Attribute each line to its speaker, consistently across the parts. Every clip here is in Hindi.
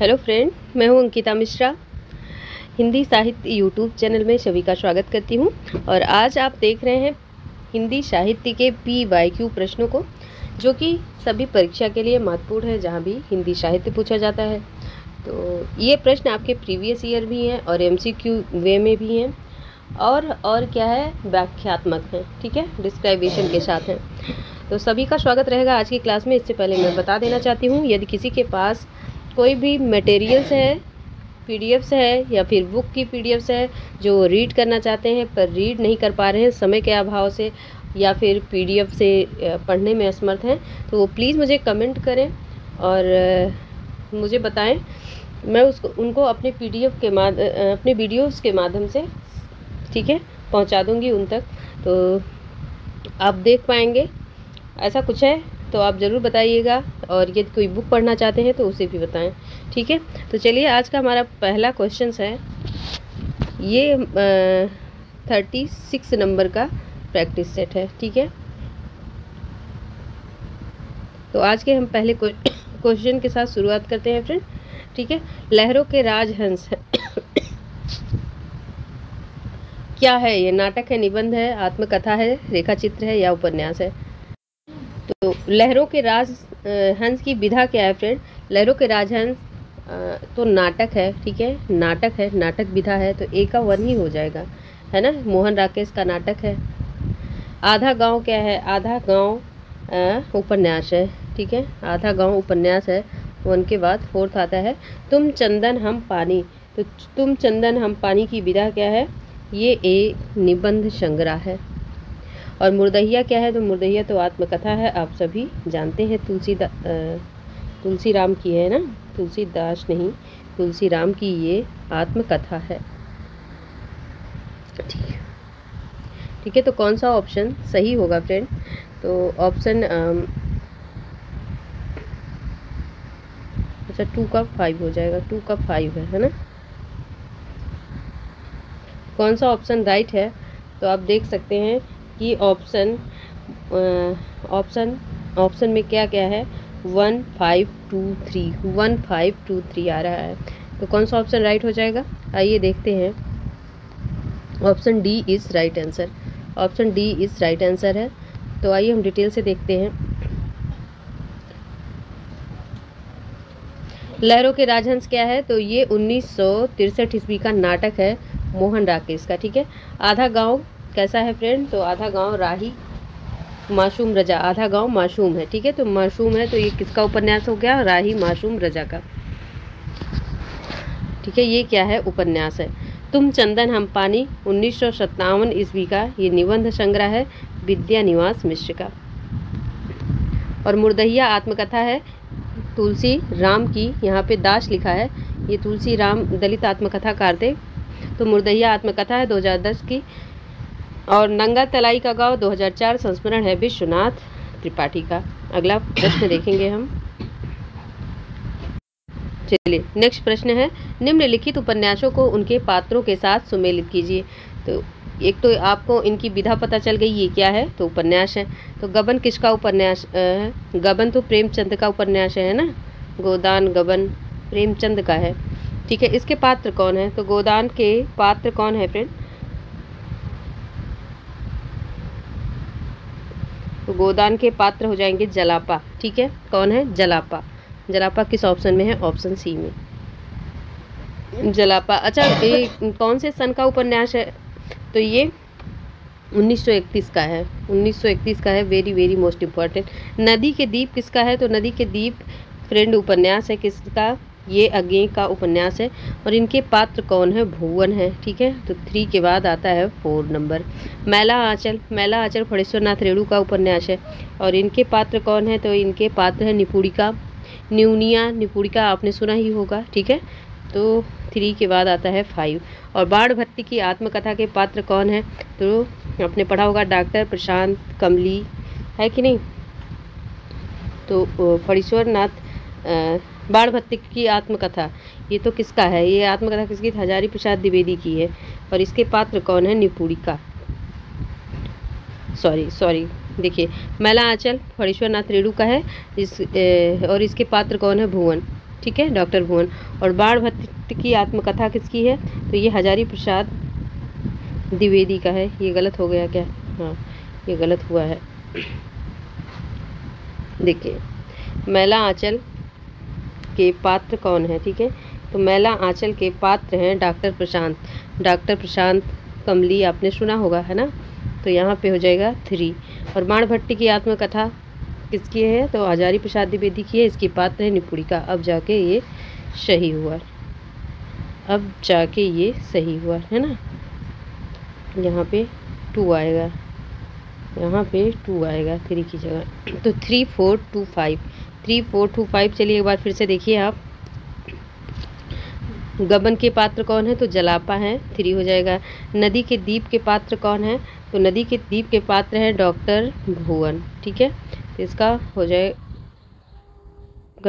Speaker 1: हेलो फ्रेंड, मैं हूं अंकिता मिश्रा। हिंदी साहित्य यूट्यूब चैनल में सभी का स्वागत करती हूं। और आज आप देख रहे हैं हिंदी साहित्य के PYQ प्रश्नों को, जो कि सभी परीक्षा के लिए महत्वपूर्ण है, जहां भी हिंदी साहित्य पूछा जाता है। तो ये प्रश्न आपके प्रीवियस ईयर भी हैं और MCQ वे में भी हैं, और क्या है, व्याख्यात्मक हैं, ठीक है, डिस्क्राइबेशन के साथ हैं। तो सभी का स्वागत रहेगा आज की क्लास में। इससे पहले मैं बता देना चाहती हूँ, यदि किसी के पास कोई भी मटेरियल्स है, PDFs है या फिर बुक की PDFs है जो रीड करना चाहते हैं पर रीड नहीं कर पा रहे हैं समय के अभाव से, या फिर PDF से पढ़ने में असमर्थ हैं, तो वो प्लीज़ मुझे कमेंट करें और मुझे बताएं। मैं उनको अपने PDF के अपने वीडियोस के माध्यम से, ठीक है, पहुंचा दूंगी उन तक, तो आप देख पाएंगे। ऐसा कुछ है तो आप ज़रूर बताइएगा, और यदि कोई बुक पढ़ना चाहते हैं तो उसे भी बताएं, ठीक है। तो चलिए, आज का हमारा पहला क्वेश्चन है, ये 36 नंबर का प्रैक्टिस सेट है, ठीक है। तो आज के हम पहले क्वेश्चन के साथ शुरुआत करते हैं फ्रेंड, ठीक है। लहरों के राजहंस क्या है? ये नाटक है, निबंध है, आत्मकथा है, रेखा चित्र है या उपन्यास है? तो लहरों के राजहंस की विधा क्या है फ्रेंड? लहरों के राजहंस तो नाटक है, ठीक है, नाटक है, नाटक विधा है, तो A का 1 ही हो जाएगा, है ना। मोहन राकेश का नाटक है। आधा गांव क्या है? आधा गांव उपन्यास है, ठीक है, आधा गांव उपन्यास है। 1 के बाद 4th आता है तुम चंदन हम पानी। तो तुम चंदन हम पानी की विधा क्या है? ये A निबंध संग्रह है। और मुर्दहिया क्या है? तो मुर्दहिया तो आत्मकथा है, आप सभी जानते हैं। तुलसी राम की है ना, तुलसीदास नहीं, तुलसी राम की ये आत्मकथा है, ठीक है। तो कौन सा ऑप्शन सही होगा फ्रेंड? तो ऑप्शन अच्छा 2 का 5 हो जाएगा, 2 का 5 है ना। कौन सा ऑप्शन राइट है? तो आप देख सकते हैं कि ऑप्शन में क्या क्या है? 1 5 2 3, 1 5 2 3 आ रहा है। तो कौन सा ऑप्शन राइट हो जाएगा? आइए देखते हैं। Option D is right answer, option D is right answer है। तो आइए हम डिटेल से देखते हैं। लहरों के राजहंस क्या है? तो ये 1963 ईस्वी का नाटक है, मोहन राकेश का, ठीक है। आधा गांव कैसा है फ्रेंड? तो आधा गांव राही मासूम रजा, आधा गांव मासूम है, ठीक है। तो मासूम है, तो ये किसका उपन्यास हो गया? राही मासूम रजा का, ठीक है। ये क्या है? उपन्यास है। तुम चंदन हम पानी 1957 ईस्वी का ये निबंध संग्रह है, विद्या निवास मिश्र का। और मुर्दहिया आत्मकथा है, तुलसी राम की, यहाँ पे दास लिखा है, ये तुलसी राम दलित आत्मकथाकार थे। तो मुर्दहिया आत्मकथा है 2010 की। और नंगा तलाई का गाँव 2004 संस्मरण है विश्वनाथ त्रिपाठी का। अगला प्रश्न देखेंगे हम। चलिए, नेक्स्ट प्रश्न है, निम्नलिखित उपन्यासों को उनके पात्रों के साथ सुमेलित कीजिए। तो एक तो आपको इनकी विधा पता चल गई, ये क्या है? तो उपन्यास है। तो गबन किसका उपन्यास है? गबन तो प्रेमचंद का उपन्यास है ना, गोदान गबन प्रेमचंद का है, ठीक है। इसके पात्र कौन है? तो गोदान के पात्र कौन है फ्रेंड? तो गोदान के पात्र हो जाएंगे जलापा, ठीक है। कौन है? जलापा। जलापा किस ऑप्शन में है? ऑप्शन C में जलापा। अच्छा, ये कौन से सन का उपन्यास है? तो ये 1931 का है, 1931 का है, वेरी वेरी मोस्ट इम्पॉर्टेंट। नदी के दीप किसका है? तो नदी के दीप फ्रेंड उपन्यास है किसका? ये अज्ञे का उपन्यास है। और इनके पात्र कौन है? भुवन है, ठीक है। तो 3 के बाद आता है 4 नंबर। मैला आंचल, मैला आंचल फणेश्वर नाथ रेणु का उपन्यास है। और इनके पात्र कौन है? तो इनके पात्र है निपुणिका, न्यूनिया निपुणिका, आपने सुना ही होगा, ठीक है। तो 3 के बाद आता है 5। और बाढ़ भट्टी की आत्मकथा के पात्र कौन है? तो आपने पढ़ा होगा, डॉक्टर प्रशांत कमली, है कि नहीं। तो फणेश्वर नाथ बाढ़ भट्टी की आत्मकथा, ये तो किसका है? ये आत्मकथा किसकी? हजारी प्रसाद द्विवेदी की है। और इसके पात्र कौन है? निपुणिका, सॉरी देखिए, मैला आंचल फणेश्वर नाथ रेणु का है, और इसके पात्र कौन है? भुवन, ठीक है, डॉक्टर भुवन। और बाण भट्ट की आत्मकथा किसकी है, तो ये हजारी प्रसाद द्विवेदी का है। ये गलत हो गया क्या, हाँ ये गलत हुआ है। देखिए, मैला आंचल के पात्र कौन है, ठीक है, तो मैला आंचल के पात्र हैं डॉक्टर प्रशांत। डॉक्टर प्रशांत कमली आपने सुना होगा, है ना, तो यहाँ पे हो जाएगा 3। और बाण भट्ट की आत्मकथा किसकी है, तो हजारी प्रसाद द्विवेदी की है। इसकी पात्र है निपुणिका। अब जाके ये सही हुआ, अब जाके ये सही हुआ, है ना। यहाँ पे 2 आएगा, यहाँ पे 2 आएगा 3 की जगह। तो 3 4 2 5, 3 4 2 5। चलिए एक बार फिर से देखिए आप। गबन के पात्र कौन है, तो जलापा है, 3 हो जाएगा। नदी के दीप के पात्र कौन है, तो नदी के दीप के पात्र हैं डॉक्टर भुवन, ठीक है, तो इसका हो जाएगा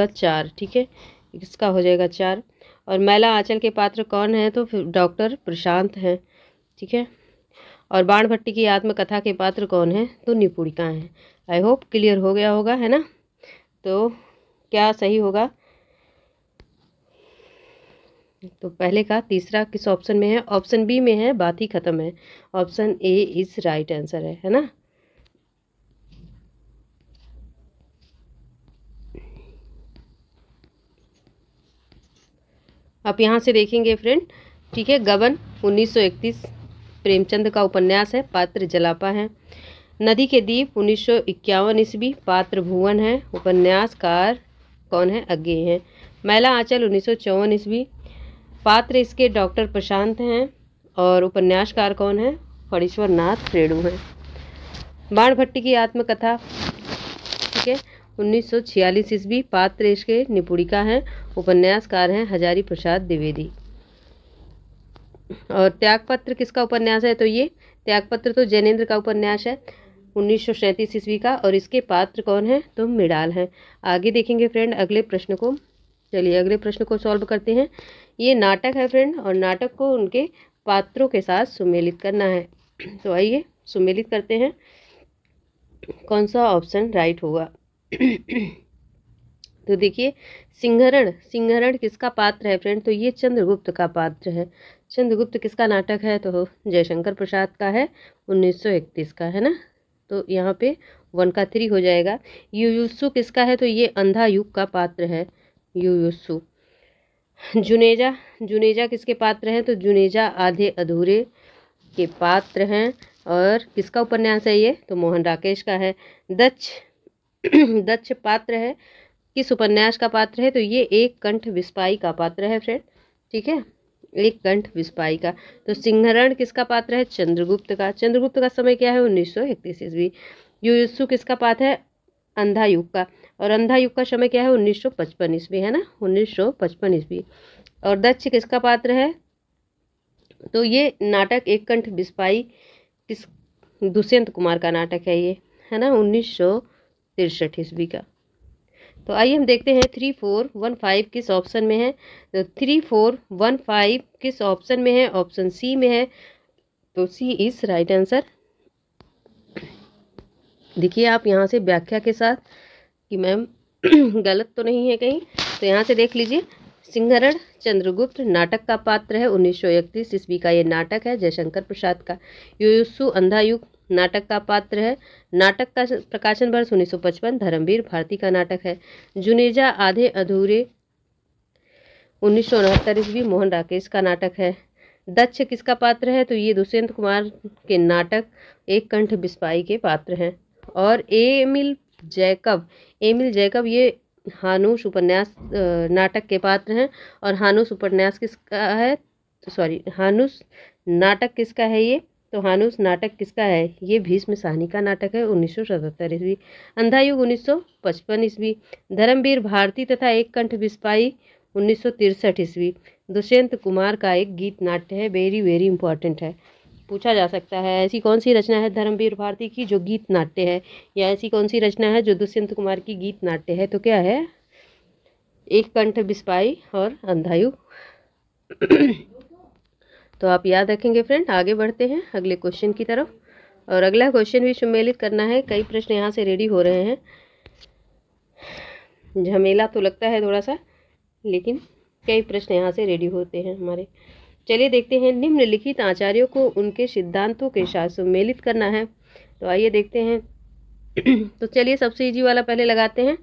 Speaker 1: 4, ठीक है, इसका हो जाएगा 4। और मैला आंचल के पात्र कौन है, तो डॉक्टर प्रशांत हैं, ठीक है। और बाण भट्टी की आत्मकथा के पात्र कौन है, तो निपुणिका हैं। आई होप क्लियर हो गया होगा, है ना। तो क्या सही होगा, तो पहले का तीसरा किस ऑप्शन में है, ऑप्शन बी में है, बात ही खत्म है। Option A is right answer है ना। आप यहाँ से देखेंगे फ्रेंड, ठीक है। गबन 1931 प्रेमचंद का उपन्यास है, पात्र जलापा है। नदी के दीप 1951 ईस्वी, पात्र भुवन है, उपन्यासकार कौन है, अज्ञेय है। मैला आंचल 1954 ईस्वी, पात्र इसके डॉक्टर प्रशांत हैं, और उपन्यासकार कौन है, फणीश्वर नाथ रेणु हैं। बाण भट्टी की आत्मकथा, ठीक है, 1946 ईस्वी, पात्र इसके निपुणिका हैं, उपन्यासकार हैं हजारी प्रसाद द्विवेदी। और त्यागपत्र किसका उपन्यास है, तो ये त्यागपत्र तो जैनेन्द्र का उपन्यास है 1937 ईस्वी का, और इसके पात्र कौन है, तो मृणाल हैं। आगे देखेंगे फ्रेंड अगले प्रश्न को। चलिए अगले प्रश्न को सॉल्व करते हैं। ये नाटक है फ्रेंड, और नाटक को उनके पात्रों के साथ सुमेलित करना है। तो आइए सुमेलित करते हैं, कौन सा ऑप्शन राइट होगा। तो देखिए, सिंहरण, सिंहरण किसका पात्र है फ्रेंड, तो ये चंद्रगुप्त का पात्र है। चंद्रगुप्त किसका नाटक है, तो जयशंकर प्रसाद का है, 1931 का, है ना। तो यहाँ पे 1 का 3 हो जाएगा। युयुत्सु किसका है, तो ये अंधा युग का पात्र है, युयुत्सु। जुनेजा, जुनेजा किसके पात्र हैं, तो जुनेजा आधे अधूरे के पात्र हैं, और किसका उपन्यास है ये, तो मोहन राकेश का है। दक्ष, दक्ष पात्र है, किस उपन्यास का पात्र है, तो ये एक कंठ विस्पाई का पात्र है फ्रेंड, ठीक है, एक कंठ विस्पाई का। तो सिंहरण किसका पात्र है, चंद्रगुप्त का। चंद्रगुप्त का समय क्या है, 1931 ईस्वी। युयुत्सु किसका पात्र है, अंधा युग का, और अंधा युग का समय क्या है, 1955 ईस्वी, है ना, 1955 ईस्वी। और दक्ष किसका पात्र है, तो ये नाटक एक कंठ विस्पाई किस, दुष्यंत कुमार का नाटक है ये, है ना, 1963 ईस्वी का। तो आइए हम देखते हैं 3 4 1 5 किस ऑप्शन में है। तो 3 4 1 5 किस ऑप्शन में है, ऑप्शन सी में है, तो सी इज राइट आंसर। देखिए आप यहाँ से व्याख्या के साथ कि मैम गलत तो नहीं है कहीं, तो यहाँ से देख लीजिए। सिंहरण चंद्रगुप्त नाटक का पात्र है, 1931 ईस्वी का ये नाटक है, जयशंकर प्रसाद का। युयुत्सु अंधा युग नाटक का पात्र है, नाटक का प्रकाशन वर्ष 1955, धर्मवीर भारती का नाटक है। जुनेजा आधे अधूरे 1969 ईस्वी, मोहन राकेश का नाटक है। दक्ष किसका पात्र है, तो ये दुष्यंत कुमार के नाटक एक कंठ बिस्पाई के पात्र हैं। और एमिल जैकब, एमिल जैकब ये हानुस उपन्यास नाटक के पात्र हैं, और हानुस उपन्यास किसका है, तो सॉरी हानुस नाटक किसका है ये, तो हानुस नाटक किसका है, ये भीष्म साहनी का नाटक है, 1977 ईस्वी। अंधायुग 1955 ईस्वी। धर्मवीर भारती तथा एक कंठ बिस्पाई 1963 ईस्वी। दुष्यंत कुमार का एक गीत नाट्य है, वेरी वेरी इंपॉर्टेंट है, पूछा जा सकता है ऐसी कौन सी रचना है धर्मवीर भारती की जो गीत नाट्य है, या ऐसी कौन सी रचना है जो दुष्यंत कुमार की गीत नाट्य है, तो क्या है, एक कंठ बिस्पाई और अंधायुग। तो आप याद रखेंगे फ्रेंड। आगे बढ़ते हैं अगले क्वेश्चन की तरफ, और अगला क्वेश्चन भी सम्मिलित करना है। कई प्रश्न यहाँ से रेडी हो रहे हैं, झमेला तो लगता है थोड़ा सा, लेकिन कई प्रश्न यहाँ से रेडी होते हैं हमारे। चलिए देखते हैं, निम्नलिखित आचार्यों को उनके सिद्धांतों के साथ सम्मिलित करना है। तो आइए देखते हैं। तो चलिए सबसे इजी वाला पहले लगाते हैं,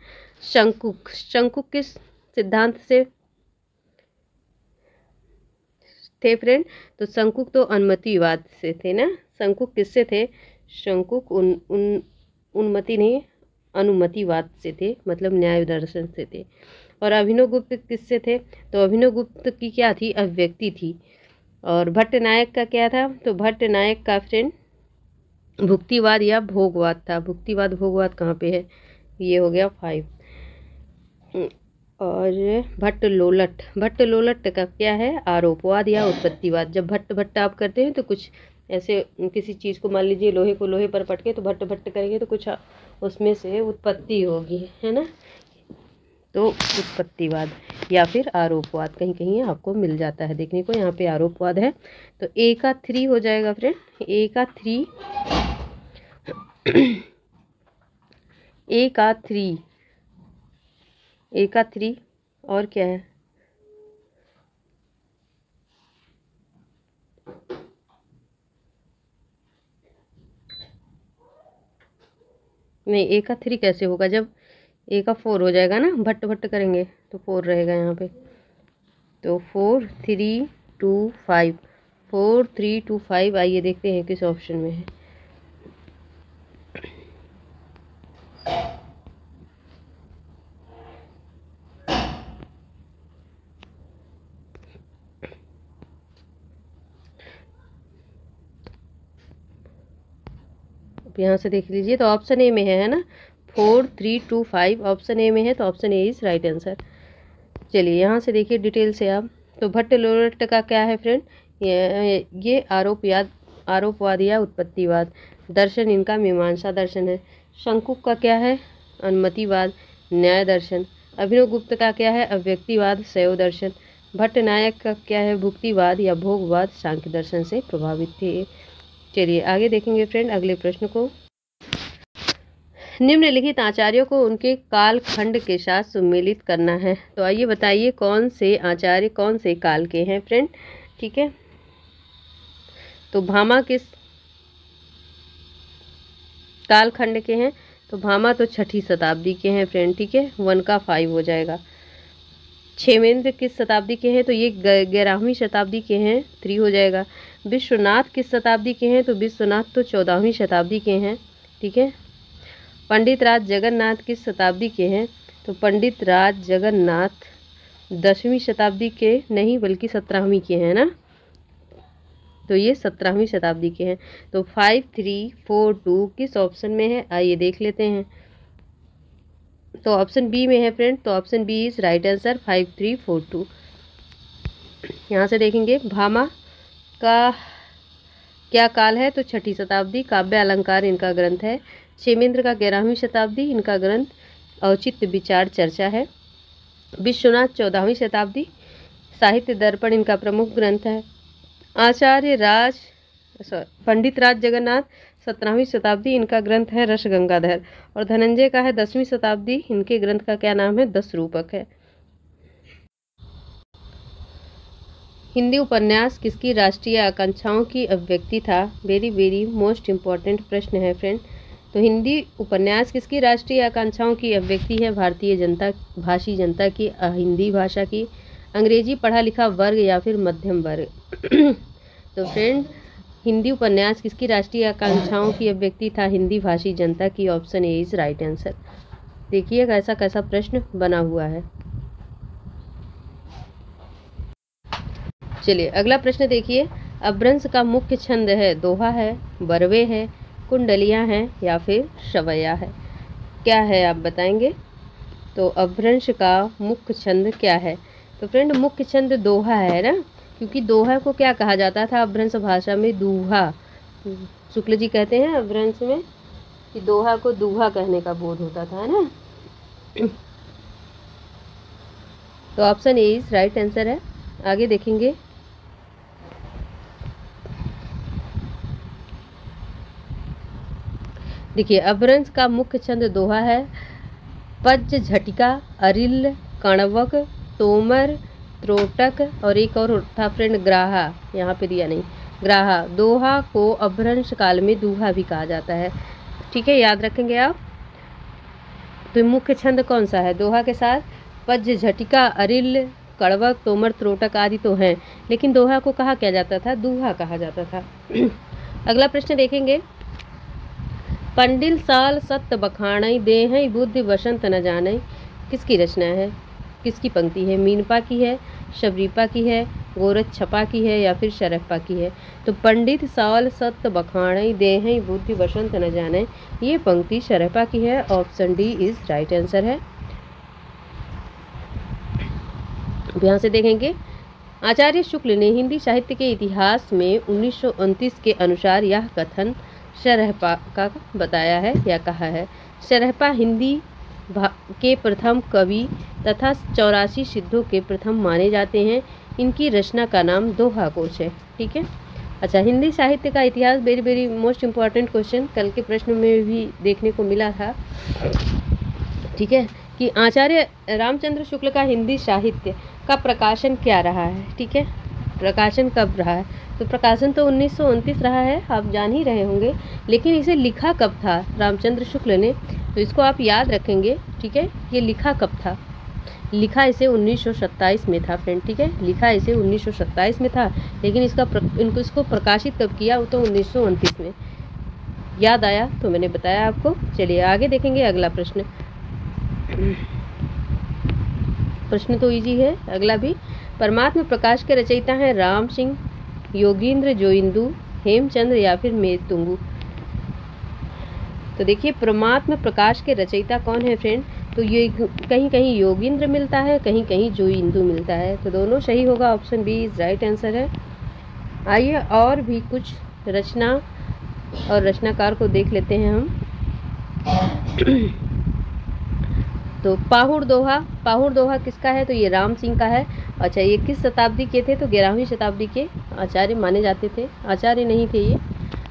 Speaker 1: शंकुक। शंकुक किस सिद्धांत से थे फ्रेंड? तो शंकुक तो अनुमतिवाद से थे ना। शंकुक किससे थे? शंकुक उन्मति नहीं, अनुमतिवाद से थे, मतलब न्याय दर्शन से थे। और अभिनवगुप्त किससे थे? तो अभिनवगुप्त की क्या थी? अभिव्यक्ति थी। और भट्ट नायक का क्या था? तो भट्ट नायक का फ्रेंड भुक्तिवाद या भोगवाद था। भुक्तिवाद भोगवाद कहाँ पे है? ये हो गया 5। और भट्ट लोलट का क्या है? आरोपवाद या उत्पत्तिवाद। जब भट्ट आप करते हैं तो कुछ ऐसे किसी चीज़ को, मान लीजिए लोहे को लोहे पर पटके तो भट्ट करेंगे तो कुछ उसमें से उत्पत्ति होगी, है ना। तो उत्पत्तिवाद या फिर आरोपवाद कहीं कहीं आपको मिल जाता है देखने को। यहाँ पे आरोपवाद है। तो ए का 3 हो जाएगा फ्रेंड। ए का 3 ए का 3 और क्या है? नहीं, ए का 3 कैसे होगा? जब ए का 4 हो जाएगा ना, भट्ट करेंगे तो 4 रहेगा यहाँ पे। तो 4 3 2 5, 4 3 2 5। आइए देखते हैं किस ऑप्शन में है। यहाँ से देख लीजिए, तो ऑप्शन ए में है ना, 4 3 2 5 ऑप्शन ए में है। तो option A is right answer. चलिए यहाँ से देखिए डिटेल से आप। तो भट्ट लोलट का क्या है फ्रेंड? ये आरोपवाद या उत्पत्तिवाद। दर्शन इनका मीमांसा दर्शन है। शंकुक का क्या है? अनुमतिवाद, न्याय दर्शन। अभिनवगुप्त का क्या है? अव्यक्तिवाद, शैव दर्शन। भट्ट नायक का क्या है? भुक्तिवाद या भोगवाद, सांख्य दर्शन से प्रभावित थे। चलिए आगे देखेंगे फ्रेंड अगले प्रश्न को। निम्नलिखित आचार्यों को उनके कालखंड के साथ सम्मिलित करना है। तो आइए बताइए कौन से आचार्य कौन से काल के हैं फ्रेंड? ठीक है, तो भामा किस कालखंड के हैं? तो भामा तो 6ठी शताब्दी के हैं फ्रेंड। ठीक है, 1 का 5 हो जाएगा। क्षेमेंद्र किस शताब्दी के हैं? तो ये 11वीं शताब्दी के हैं, 3 हो जाएगा। विश्वनाथ किस शताब्दी के हैं? तो विश्वनाथ तो 14वीं शताब्दी के हैं। ठीक है। पंडित राज जगन्नाथ किस शताब्दी के हैं? तो पंडित राज जगन्नाथ 10वीं शताब्दी के नहीं बल्कि 17वीं के हैं ना। तो ये 17वीं शताब्दी के हैं। तो 5 3 4 2 किस ऑप्शन में है? आइए देख लेते हैं। तो ऑप्शन बी में है फ्रेंड। तो option B is right answer, 5 3 4 2। यहाँ से देखेंगे भामा का क्या काल है? तो 6ठी शताब्दी। काव्य अलंकार इनका ग्रंथ है। क्षेमेंद्र का 11वीं शताब्दी इनका ग्रंथ औचित्य विचार चर्चा है। विश्वनाथ 14वीं शताब्दी, साहित्य दर्पण इनका प्रमुख ग्रंथ है। पंडित राज जगन्नाथ 17वीं शताब्दी इनका ग्रंथ है रस गंगाधर। और धनंजय का है 10वीं शताब्दी, इनके ग्रंथ का क्या नाम है? 10 रूपक है। हिंदी उपन्यास किसकी राष्ट्रीय आकांक्षाओं की अभिव्यक्ति था? वेरी वेरी मोस्ट इम्पॉर्टेंट प्रश्न है फ्रेंड। तो हिंदी उपन्यास किसकी राष्ट्रीय आकांक्षाओं की अभिव्यक्ति है? भारतीय जनता भाषी जनता की, हिंदी भाषा की, अंग्रेजी पढ़ा लिखा वर्ग या फिर मध्यम वर्ग। तो फ्रेंड हिंदी उपन्यास किसकी राष्ट्रीय आकांक्षाओं की अभिव्यक्ति था? हिंदी भाषी जनता की। Option A is right answer. देखिए कैसा कैसा प्रश्न बना हुआ है। चलिए अगला प्रश्न देखिए। अपभ्रंश का मुख्य छंद है? दोहा है, बरवे है, कुंडलियाँ हैं या फिर शवैया है? क्या है आप बताएंगे? तो अपभ्रंश का मुख्य छंद क्या है? तो फ्रेंड मुख्य छंद दोहा है ना, क्योंकि दोहा को क्या कहा जाता था अपभ्रंश भाषा में? दूहा। शुक्ल जी कहते हैं अपभ्रंश में कि दोहा को दूहा कहने का बोध होता था, है ना। तो option A is right answer है। आगे देखेंगे। देखिए अपभ्रंश का मुख्य छंद दोहा है। पद्य, झटिका, अरिल, कण्वक, तोमर, त्रोटक और एक और था फ्रेंड ग्राहा, यहाँ पे दिया नहीं, ग्राहा। दोहा को अपभ्रंश काल में दूहा भी कहा जाता है। ठीक है, याद रखेंगे आप। तो मुख्य छंद कौन सा है दोहा के साथ? पद्य, झटिका, अरिल, कड़वक, तोमर, त्रोटक आदि तो हैं, लेकिन दोहा को कहा क्या जाता था? दूहा कहा जाता था। अगला प्रश्न देखेंगे। पंडिल साल सत्य बखाणई देहई बुद्धि वसंत न जानई, किसकी रचना है? किसकी पंक्ति है? मीनपा की है, शबरीपा की है, गोरख छपा की है या फिर शरफपा की है? तो पंडित साल सत्य बखाणई देहई बुद्धि वसंत न जाने, ये पंक्ति शरफपा की है। Option D is right answer है। यहाँ से देखेंगे, आचार्य शुक्ल ने हिंदी साहित्य के इतिहास में 1929 के अनुसार यह कथन शरहपा का बताया है या कहा है। शरहपा हिंदी के प्रथम कवि तथा 84 सिद्धों के प्रथम माने जाते हैं। इनकी रचना का नाम दोहा कोश है। ठीक है, अच्छा, हिंदी साहित्य का इतिहास, very very most important question, कल के प्रश्न में भी देखने को मिला था। ठीक है, कि आचार्य रामचंद्र शुक्ल का हिंदी साहित्य का प्रकाशन क्या रहा है? ठीक है, प्रकाशन कब रहा है? तो प्रकाशन तो 1929 रहा है, आप जान ही रहे होंगे, लेकिन इसे लिखा कब था रामचंद्र शुक्ल ने? तो इसको आप याद रखेंगे। ठीक है, ये लिखा कब था? लिखा इसे 1927 में था फ्रेंड। ठीक है, लिखा इसे 1927 में था, लेकिन इसको प्रकाशित कब किया? वो तो 1929 में। याद आया तो मैंने बताया आपको। चलिए आगे देखेंगे अगला प्रश्न। प्रश्न तो इजी है अगला भी। परमात्मा प्रकाश के रचयिता हैं राम सिंह, योगींद्र जोइंदू, हेमचंद्र या फिर मेतुंगु? तो देखिए, परमात्मा प्रकाश के रचयिता कौन है फ्रेंड? तो ये कहीं कहीं योगींद्र मिलता है, कहीं कहीं जोइंदू मिलता है, तो दोनों सही होगा। Option B is right answer है। आइए और भी कुछ रचना और रचनाकार को देख लेते हैं हम। तो पाहुड़ दोहा किसका है? तो ये राम सिंह का है। अच्छा, ये किस शताब्दी के थे? तो 11वीं शताब्दी के आचार्य माने जाते थे, आचार्य नहीं थे ये।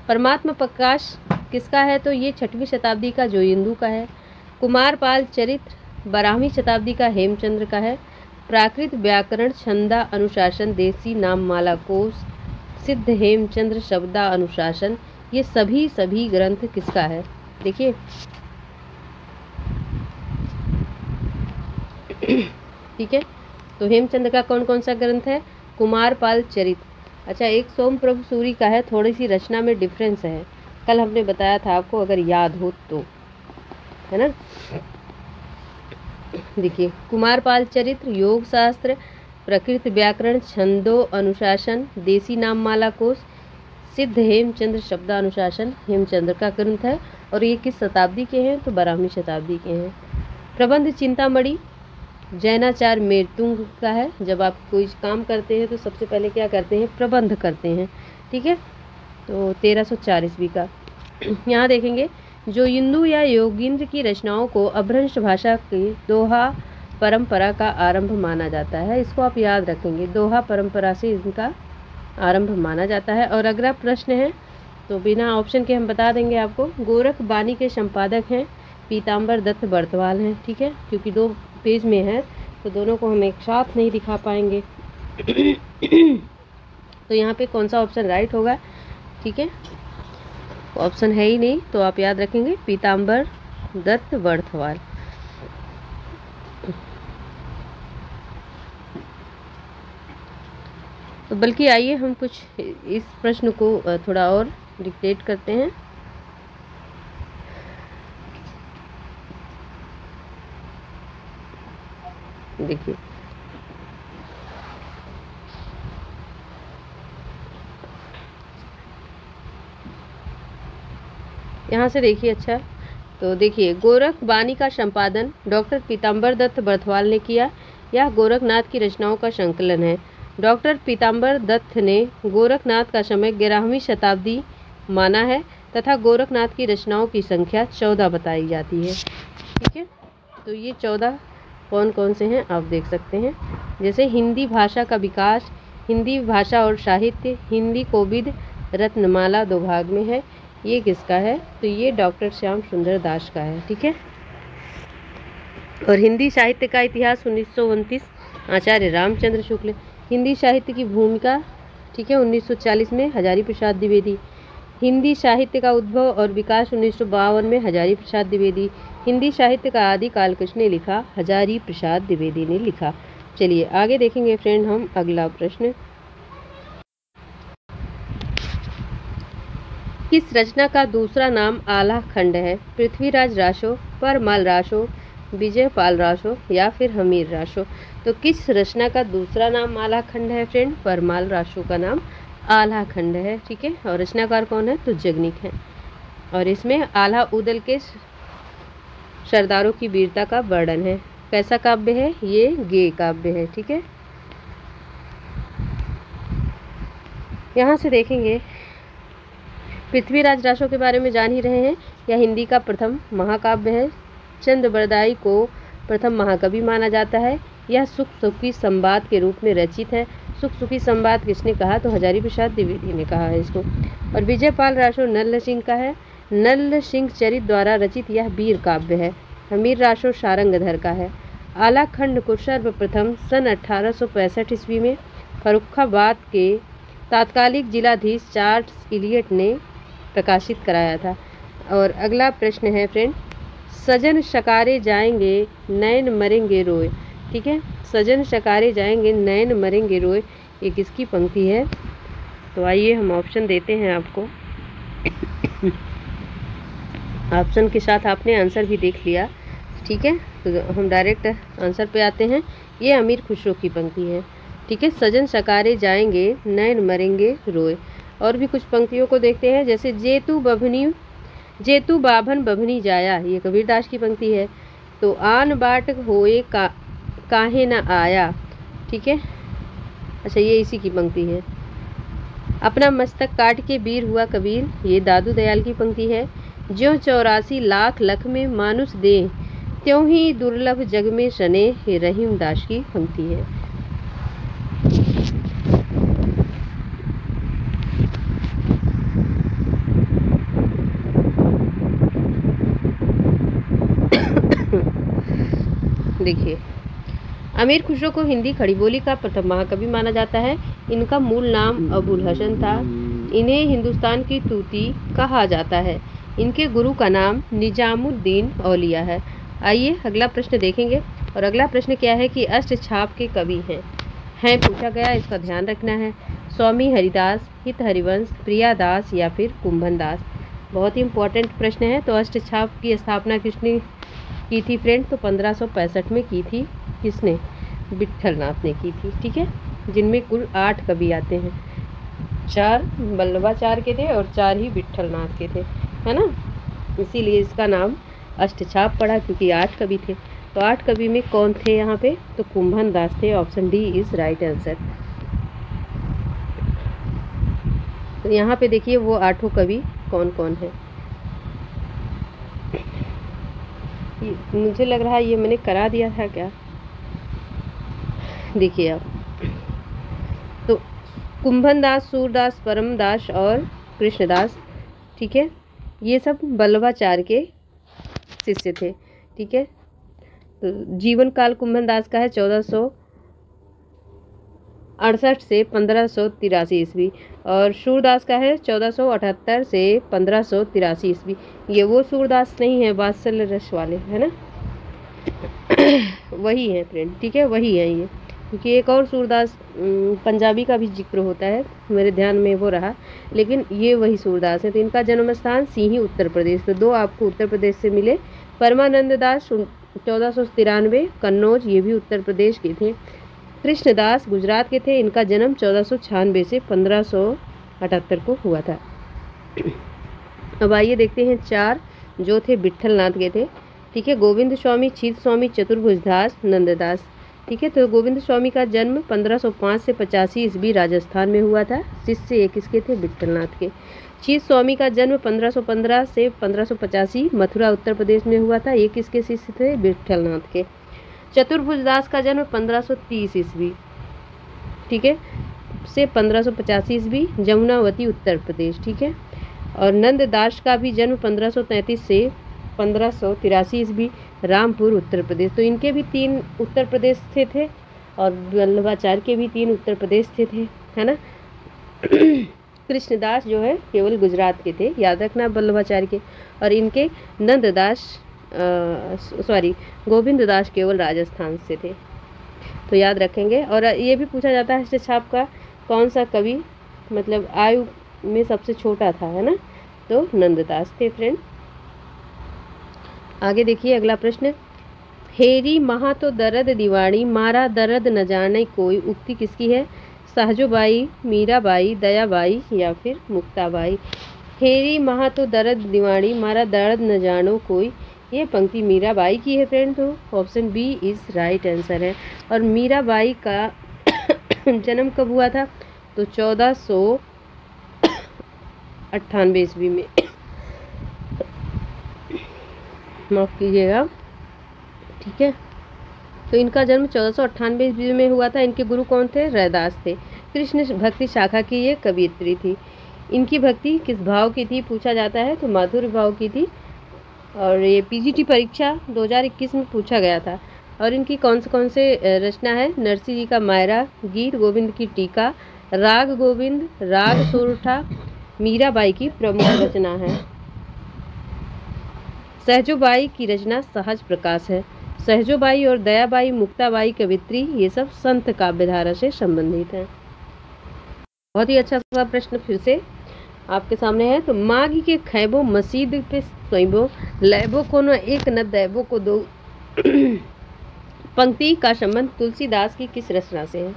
Speaker 1: परमात्मा प्रकाश किसका है? तो ये 6वीं शताब्दी का जोइंदू का है। कुमारपाल चरित्र 12वीं शताब्दी का हेमचंद्र का है। प्राकृत व्याकरण, छंदा अनुशासन, देसी नाममाला कोश, सिद्ध हेमचंद्र शब्दा अनुशासन, ये सभी ग्रंथ किसका है? देखिए, ठीक है, तो हेमचंद्र का कौन कौन सा ग्रंथ है? कुमारपाल चरित्र। अच्छा, एक सोम प्रभु सूरी का है, थोड़ी सी रचना में डिफरेंस है, कल हमने बताया था आपको, अगर याद हो तो, है ना। देखिए, कुमारपाल चरित्र, योग शास्त्र, प्रकृत व्याकरण, छंदो अनुशासन, देसी नाममाला कोश, सिद्ध हेमचंद्र शब्दानुशासन, हेमचंद्र का ग्रंथ है। और ये किस शताब्दी के हैं? तो 12वीं शताब्दी के हैं। प्रबंध चिंतामणि जैनाचार्य मेतुंग का है। जब आप कोई काम करते हैं तो सबसे पहले क्या करते हैं? प्रबंध करते हैं। ठीक है, तो 1304 ईस्वी का। यहाँ देखेंगे, जोइंदू या योगींद्र की रचनाओं को अपभ्रंश भाषा की दोहा परंपरा का आरंभ माना जाता है। इसको आप याद रखेंगे, दोहा परंपरा से इनका आरंभ माना जाता है। और अगला प्रश्न है, तो बिना ऑप्शन के हम बता देंगे आपको। गोरख बानी के संपादक हैं पीताम्बर दत्त बर्तवाल हैं। ठीक है, क्योंकि 2 पेज में है तो दोनों को हम एक साथ नहीं दिखा पाएंगे। तो यहाँ पे कौन सा ऑप्शन राइट होगा? ठीक है, ऑप्शन है ही नहीं, तो आप याद रखेंगे पीताम्बर दत्त बर्तवाल। तो बल्कि आइए हम कुछ इस प्रश्न को थोड़ा और डिक्टेट करते हैं। देखिए, यहाँ से देखिए। अच्छा, तो देखिए, गोरख बानी का संपादन डॉक्टर पीताम्बर दत्त बर्तवाल ने किया। यह गोरखनाथ की रचनाओं का संकलन है। डॉक्टर पीताम्बर दत्त ने गोरखनाथ का समय 11वीं शताब्दी माना है तथा गोरखनाथ की रचनाओं की संख्या 14 बताई जाती है। ठीक है, तो ये 14 कौन कौन से हैं आप देख सकते हैं। जैसे हिंदी भाषा का विकास, हिंदी भाषा और साहित्य, हिंदी कोविद रत्नमाला 2 भाग में है। ये किसका है? तो ये डॉक्टर श्याम सुंदर दास का है। ठीक है, और हिंदी साहित्य का इतिहास 1929 आचार्य रामचंद्र शुक्ल। हिंदी साहित्य की भूमिका, ठीक है, 1940 में हजारी प्रसाद द्विवेदी। हिंदी साहित्य का उद्भव और विकास 1952 में हजारी प्रसाद द्विवेदी। हिंदी साहित्य का आदि काल किसने लिखा? हजारी प्रसाद द्विवेदी ने लिखा। चलिए आगे देखेंगे फ्रेंड हम अगला प्रश्न। किस रचना का दूसरा नाम आला खंड है? पृथ्वीराज रासो, परमाल रासो, विजयपाल रासो या फिर हमीर रासो? तो किस रचना का दूसरा नाम आला खंड है फ्रेंड? परमाल रासो का नाम आला खंड है, ठीक है। और रचनाकार कौन है? तो जगनिक है। और इसमें आला उदल के सरदारों की वीरता का वर्णन है। कैसा काव्य है? ये गेय काव्य है, ठीक है। यहाँ से देखेंगे, पृथ्वीराज रासो के बारे में जान ही रहे हैं। यह हिंदी का प्रथम महाकाव्य है। चंद बरदाई को प्रथम महाकवि माना जाता है। यह सुख सुखी संवाद के रूप में रचित है। सुख सुखी संवाद किसने कहा? तो हजारी प्रसाद द्विवेदी ने कहा है इसको। और विजयपाल रासो नल्ल सिंह का है। नल्ल सिंह चरित द्वारा रचित यह वीर काव्य है। हमीर रासो सारंगधर का है। आला खंड को सर्वप्रथम सन 1865 ईस्वी में फर्रुखाबाद के तात्कालिक जिलाधीश चार्ल्स इलियट ने प्रकाशित कराया था। और अगला प्रश्न है फ्रेंड, सजन शकारे जाएंगे नैन मरेंगे रोए, ठीक है। सजन शकारे जाएंगे नैन मरेंगे रोए, ये किसकी पंक्ति है? तो आइए हम ऑप्शन देते हैं आपको। ऑप्शन के साथ आपने आंसर भी देख लिया, ठीक है। तो हम डायरेक्ट आंसर पे आते हैं। ये अमीर खुसरो की पंक्ति है, ठीक है। सजन शकारे जाएंगे नैन मरेंगे रोए। और भी कुछ पंक्तियों को देखते हैं, जैसे जेतु बाभन बभनी जाया, ये कबीरदास की पंक्ति है। तो आन बाट होए काहे न आया, ठीक है। अच्छा, ये इसी की पंक्ति है। अपना मस्तक काट के वीर हुआ कबीर, ये दादू दयाल की पंक्ति है। ज्यों 84 लाख लख में मानुष दे, त्यों ही दुर्लभ जग में सने, ये रहीम दास की पंक्ति है। देखिए, अमीर खुसरो को हिंदी खड़ी बोली का प्रथम महाकवि माना जाता है। इनका मूल नाम अबुल हसन था। इन्हें हिंदुस्तान की तूती कहा जाता है। इनके गुरु का नाम निजामुद्दीन औलिया है। आइए अगला प्रश्न देखेंगे। और अगला प्रश्न क्या है कि अष्टछाप के कवि हैं पूछा गया, इसका ध्यान रखना है। स्वामी हरिदास, हित हरिवंश, प्रियादास या फिर कुंभन दास? बहुत ही इम्पोर्टेंट प्रश्न है। तो अष्टछाप की स्थापना किसने की थी फ्रेंड? तो 1565 में की थी। किसने? विट्ठलनाथ ने की थी, ठीक है। जिनमें कुल 8 कवि आते हैं। 4 वल्लभाचार्य के थे और 4 ही विट्ठलनाथ के थे, है ना। इसीलिए इसका नाम अष्टछाप पड़ा, क्योंकि 8 कवि थे। तो 8 कवि में कौन थे यहाँ पे? तो कुंभन दास थे। Option D is right answer. तो यहाँ पे देखिए वो 8 कवि कौन कौन है। मुझे लग रहा है ये मैंने करा दिया था क्या। देखिए आप, तो कुंभन दास, सूरदास, परमदास और कृष्णदास, ठीक है। ये सब वल्लभाचार्य के शिष्य थे, ठीक है। तो जीवन काल कुंभन दास का है 1468 से 1583 ईस्वी। और सूरदास का है 1478 से 1583 ईस्वी। ये वो सूरदास नहीं है वात्सल्य रस वाले, है ना। वही है फ्रेंड, ठीक है, वही है ये। क्योंकि एक और सूरदास पंजाबी का भी जिक्र होता है, मेरे ध्यान में वो रहा, लेकिन ये वही सूरदास है। तो इनका जन्म स्थान सीही उत्तर प्रदेश। तो 2 आपको उत्तर प्रदेश से मिले। परमानंद दास 1493 कन्नौज, ये भी उत्तर प्रदेश के थे। कृष्णदास गुजरात के थे। इनका जन्म 1496 से 1578 को हुआ था। अब आइए देखते हैं 4 जो थे विट्ठलनाथ के थे, ठीक है। गोविंद स्वामी, छीत स्वामी, चतुर्भुज दास, नंददास, ठीक है। तो गोविंद स्वामी का जन्म 1505 से 85 ईस्वी राजस्थान में हुआ था। शिष्य ये किसके थे? विट्ठलनाथ के। छीत स्वामी का जन्म 1515 से 1585 मथुरा उत्तर प्रदेश में हुआ था। ये किसके शिष्य थे? विट्ठलनाथ के। चतुर्भुज दास का जन्म 1530 ईस्वी, ठीक है, से 1585 ईस्वी जमुनावती उत्तर प्रदेश, ठीक है। और नंददास का भी जन्म 1533 से 1583 ईस्वी रामपुर उत्तर प्रदेश। तो इनके भी 3 उत्तर प्रदेश से थे। और वल्लभाचार्य के भी 3 उत्तर प्रदेश से थे, है ना। कृष्णदास जो है केवल गुजरात के थे, याद रखना वल्लभाचार्य के। और इनके गोविंद दास केवल राजस्थान से थे, तो याद रखेंगे। और ये भी पूछा जाता है हस्तछाप का कौन सा कवि मतलब आयु में सबसे छोटा था, है ना, तो नंददास थे फ्रेंड। आगे देखिए अगला प्रश्न, हेरी महा तो दर्द दीवानी मारा दर्द न जाने कोई, उक्ति किसकी है? सहजोबाई, मीराबाई, दयाबाई या फिर मुक्ताबाई। हेरी महा तो दर्द दीवानी मारा दर्द न जानो कोई, ये पंक्ति मीराबाई की है फ्रेंड, तो option B is right answer है। और मीराबाई का जन्म कब हुआ था? तो 1498 ईस्वी में, माफ कीजिएगा, ठीक है। तो इनका जन्म 1498 ईस्वी में हुआ था। इनके गुरु कौन थे? रैदास थे। कृष्ण भक्ति शाखा की ये कवियत्री थी। इनकी भक्ति किस भाव की थी पूछा जाता है, तो माधुर्य भाव की थी। और ये पीजीटी परीक्षा 2021 में पूछा गया था। और इनकी कौन से रचना है? नरसिंह जी का मायरा, गीत गोविंद की टीका, राग गोविंद, राग सोरठा, मीराबाई की प्रमुख रचना है। सहजोबाई की रचना सहज प्रकाश है। सहजोबाई और दयाबाई, मुक्ताबाई कवित्री, ये सब संत काव्यधारा से संबंधित हैं। बहुत ही अच्छा सा प्रश्न फिर से आपके सामने है। तो मागी के खैबो मसीद पे सोइबो, लैबो को न एक न दैबो को दो, पंक्ति का संबंध तुलसीदास की किस रचना से है?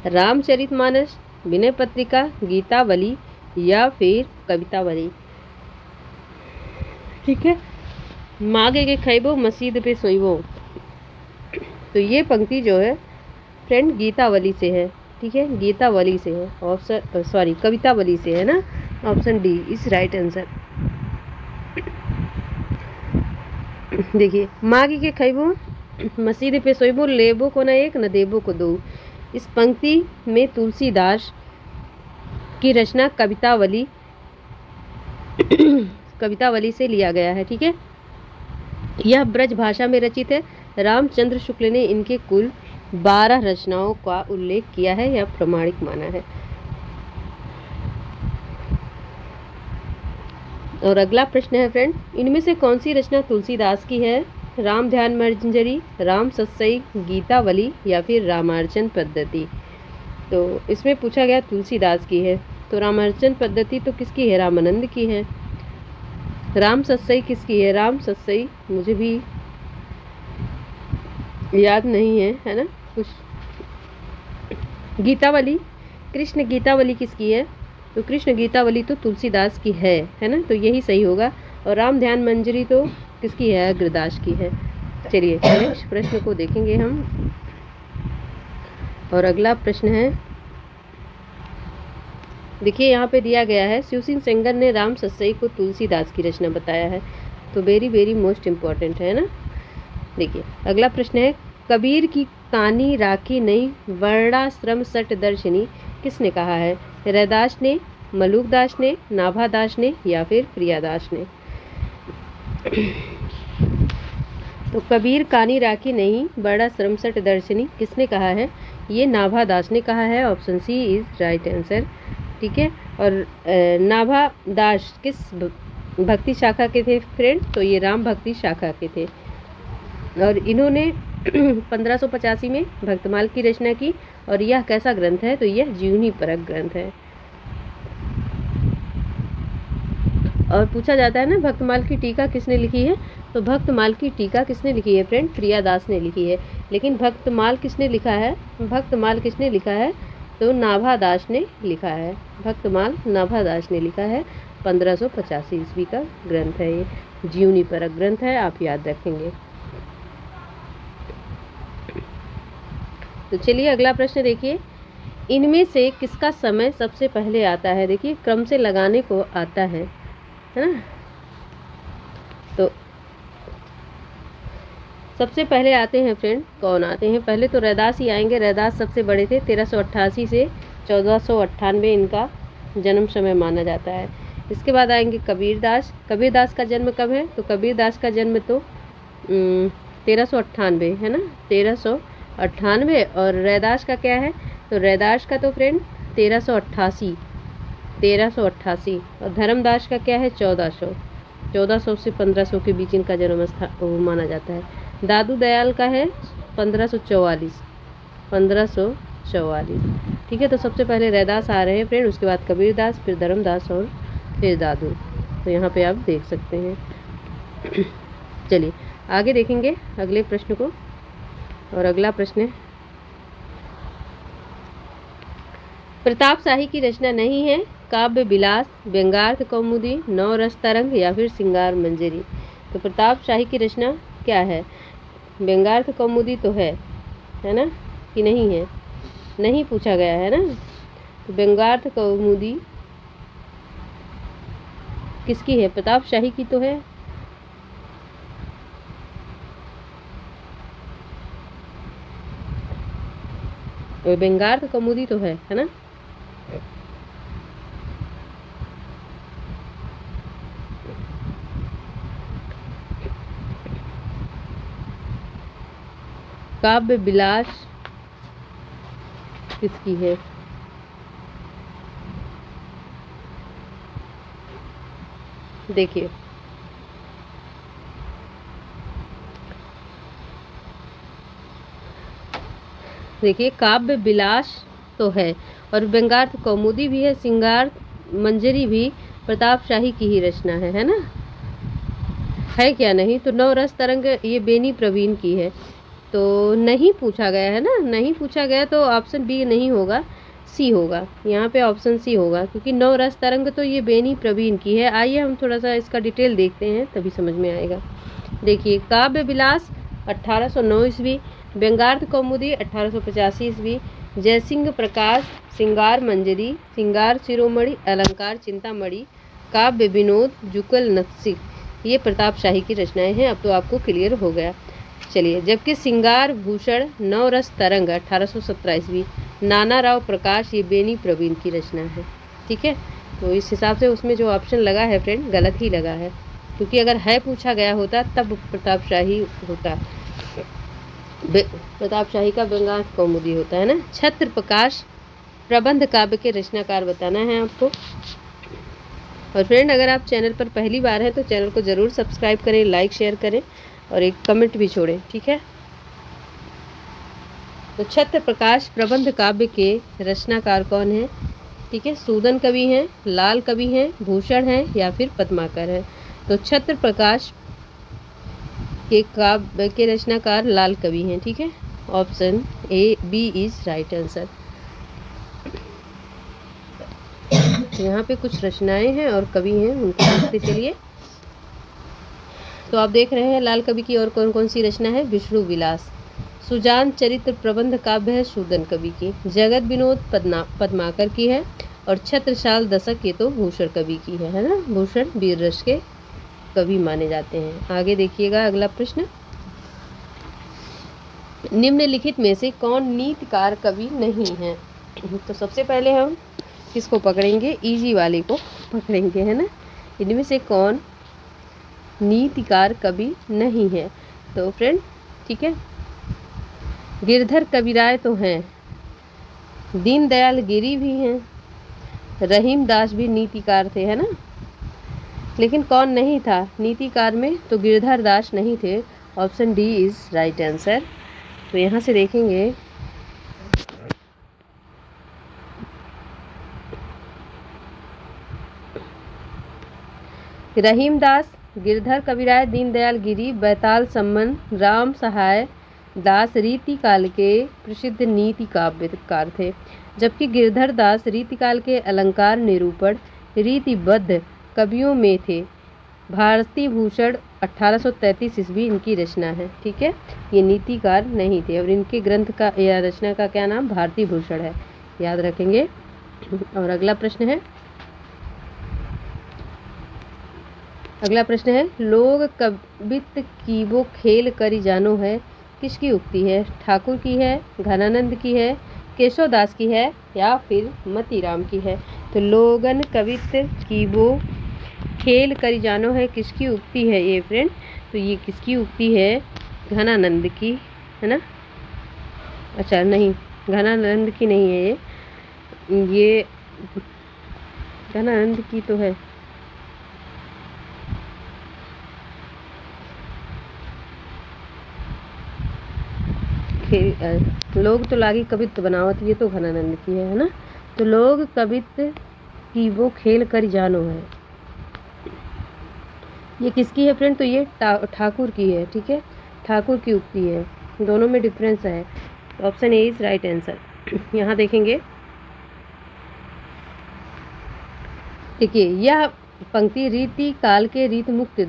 Speaker 1: रामचरितमानस, विनय पत्रिका, गीतावली या फिर कवितावली। ठीक है, मागे के खैबो मसीद पे सोइबो, तो ये पंक्ति जो है फ्रेंड गीतावली से है। ठीक है, गीतावली से है, ऑप्शन कवितावली से है ना, option D is right answer. देखिए, मागी के खैबो मसीद पे सोइबो, लेबो को न एक न देबो को दो, इस पंक्ति में तुलसीदास की रचना कवितावली से लिया गया है। ठीक है, यह ब्रज भाषा में रचित है। रामचंद्र शुक्ल ने इनके कुल 12 रचनाओं का उल्लेख किया है, यह प्रमाणिक माना है। और अगला प्रश्न है फ्रेंड, इनमें से कौन सी रचना तुलसीदास की है? राम ध्यान मंजरी, राम सत्सई, गीतावली या फिर रामार्चन पद्धति। तो इसमें पूछा गया तुलसीदास की है, तो रामार्चन पद्धति तो किसकी है? रामानंद की है। राम सत्सई किसकी है? राम सत्सई मुझे भी याद नहीं है ना कुछ। गीतावली, कृष्ण गीतावली किसकी है? तो कृष्ण गीतावली तो तुलसीदास की है ना, तो यही सही होगा। और राम ध्यान मंजरी तो किसकी है? अग्रदास की है। चलिए नेक्स्ट प्रश्न को देखेंगे हम। और अगला प्रश्न है, देखिए यहाँ पे दिया गया है, शिव सिंह सेंगर ने राम सत्सई को तुलसीदास की रचना बताया है, तो वेरी मोस्ट इम्पॉर्टेंट है ना। देखिए अगला प्रश्न है, कबीर की कानी राखी नहीं वर्णाश्रम सट दर्शनी, किसने कहा है? रैदास ने, मलुकदास ने, नाभादास ने या फिर प्रियादास ने। तो कबीर कानी राखी नहीं वर्णाश्रम सट दर्शनी किसने कहा है? ये नाभादास ने कहा है, option C is right answer. ठीक है, और नाभादास किस भक्ति शाखा के थे फ्रेंड? तो ये राम भक्ति शाखा के थे। और इन्होंने 1585 में भक्तमाल की रचना की। और यह कैसा ग्रंथ है? तो यह जीवनी परक ग्रंथ है। और पूछा जाता है ना भक्तमाल की टीका किसने लिखी है? तो भक्तमाल की टीका किसने लिखी है फ्रेंड? प्रियादास ने लिखी है। लेकिन भक्तमाल किसने लिखा है? भक्तमाल किसने लिखा है? तो नाभादास ने लिखा है। भक्तमाल नाभादास ने लिखा है। 1585 ईस्वी का ग्रंथ है, ये जीवनी परक ग्रंथ है, आप याद रखेंगे। तो चलिए अगला प्रश्न देखिए, इनमें से किसका समय सबसे पहले आता है? देखिए क्रम से लगाने को आता है ना। तो सबसे पहले आते हैं फ्रेंड, कौन आते हैं? पहले तो रैदास ही आएंगे। रैदास सबसे बड़े थे, 1388 से 1498 इनका जन्म समय माना जाता है। इसके बाद आएंगे कबीरदास। कबीरदास का जन्म कब है? तो कबीरदास का जन्म तो 1398 है ना, 98 और रैदास का क्या है, तो रैदास का तो फ्रेंड 1388 और धर्मदास का क्या है 1400 से 1500 के बीच इनका जन्म स्थान वो माना जाता है। दादू दयाल का है 1544। ठीक है, तो सबसे पहले रैदास आ रहे हैं फ्रेंड, उसके बाद कबीरदास, फिर धर्मदास और फिर दादू। तो यहाँ पे आप देख सकते हैं। चलिए आगे देखेंगे अगले प्रश्न को। और अगला प्रश्न है, प्रताप शाही की रचना नहीं है काव्य विलास, व्यंग्यार्थ कौमुदी, नवरस तरंग या फिर श्रृंगार मंजरी। तो प्रताप शाही की रचना क्या है, व्यंग्यार्थ कौमुदी तो है ना कि नहीं है, नहीं पूछा गया है ना। तो व्यंग्यार्थ कौमुदी किसकी है, प्रताप शाही की तो है। व्यंग्यार्थ कौमुदी तो है ना। काव्य विलास किसकी है, देखिए काव्य विलास तो है और व्यंग्यार्थ कौमुदी भी है, श्रृंगार मंजरी भी प्रताप शाही की ही रचना है ना, है क्या नहीं। तो नवरस तरंग ये बेनी प्रवीण की है, तो नहीं पूछा गया है ना, नहीं पूछा गया तो ऑप्शन बी नहीं होगा, सी होगा। यहाँ पे ऑप्शन सी होगा क्योंकि नवरस तरंग तो ये बेनी प्रवीण की है। आइए हम थोड़ा सा इसका डिटेल देखते हैं तभी समझ में आएगा। देखिए काव्य विलास 1809 ईस्वी, व्यंग्यार्थ कौमुदी 1885 ईस्वी, जयसिंह प्रकाश श्रृंगार मंजरी, श्रृंगार शिरोमणि, अलंकार चिंतामणि, काव्य विनोद, जुगल नत्सिक, ये प्रताप शाही की रचनाएं हैं। अब तो आपको क्लियर हो गया। चलिए, जबकि श्रृंगार भूषण नवरस तरंग 1817 ईस्वी, नाना राव प्रकाश, ये बेनी प्रवीण की रचना है। ठीक है, तो इस हिसाब से उसमें जो ऑप्शन लगा है फ्रेंड गलत ही लगा है, क्योंकि अगर है पूछा गया होता तब प्रताप शाही होता, प्रताप शाही का व्यंग्यार्थ कौमुदी होता है ना। छत्र प्रकाश प्रबंध काव्य के रचनाकार बताना है आपको। और फ्रेंड अगर आप चैनल पर पहली बार हैं तो चैनल को ज़रूर सब्सक्राइब करें, लाइक शेयर करें और एक कमेंट भी छोड़ें। ठीक है, तो छत्र प्रकाश प्रबंध काव्य के रचनाकार कौन है। ठीक है, सूदन कवि हैं, लाल कवि हैं, भूषण हैं या फिर पद्माकर हैं। तो छत्र प्रकाश के काव्य के रचनाकार लाल कवि हैं। ठीक है, option A B is right answer. यहाँ पे कुछ रचनाएं हैं और कवि हैं, उनको देखते चलिए। तो आप देख रहे हैं लाल कवि की और कौन कौन सी रचना है। विष्णु विलास, सुजान चरित्र प्रबंध काव्य है सूदन कवि की, जगत विनोद पद्माकर की है और छत्रसाल दशक ये तो भूषण कवि की है ना। भूषण वीर रस के कवि माने जाते हैं। आगे देखिएगा अगला प्रश्न, निम्नलिखित में से कौन नीतिकार कवि नहीं है। तो सबसे पहले हम किसको पकड़ेंगे, इजी वाले को पकड़ेंगे है ना। इनमें से कौन नीतिकार कवि नहीं है। तो फ्रेंड ठीक है, गिरधर कविराय तो हैं, दीनदयाल गिरी भी हैं, रहीम दास भी नीतिकार थे है ना। लेकिन कौन नहीं था नीतिकार में, तो गिरधर दास नहीं थे। Option D is right answer. तो यहाँ से देखेंगे रहीम दास, गिरधर कविराय, दीनदयाल गिरी, बैताल सम्मन, राम सहाय दास रीतिकाल के प्रसिद्ध नीति काव्यकार थे, जबकि गिरधर दास रीतिकाल के अलंकार निरूपण रीतिबद्ध कवियों में थे। भारती भूषण 1833 ईस्वी इनकी रचना है। ठीक है, ये नीतिकार नहीं थे और इनके ग्रंथ का या रचना का क्या नाम भारती भूषण है, याद रखेंगे। और अगला प्रश्न है लोग कवित की वो खेल करी जानो है, किसकी उक्ति है। ठाकुर की है, घनानंद की है, केशव दास की है या फिर मतीराम की है। तो लोगन कवित की वो खेल करी जानो है किसकी उक्ति है ये फ्रेंड। तो ये किसकी उक्ति है, घनानंद की है ना। अच्छा नहीं, घनानंद की नहीं है ये घनानंद की तो है। लोग तो लागी कवित बनावत, ये तो घनानंद की है ना। तो लोग कवित की वो खेल कर जानो है, ये किसकी है फ्रेंड? तो ये ठाकुर की है, ठीक है, ठाकुर की उक्ति है, दोनों में डिफरेंस है। Option A is right answer. यहाँ देखेंगे, देखिए यह पंक्ति रीति काल के रीत मुक्त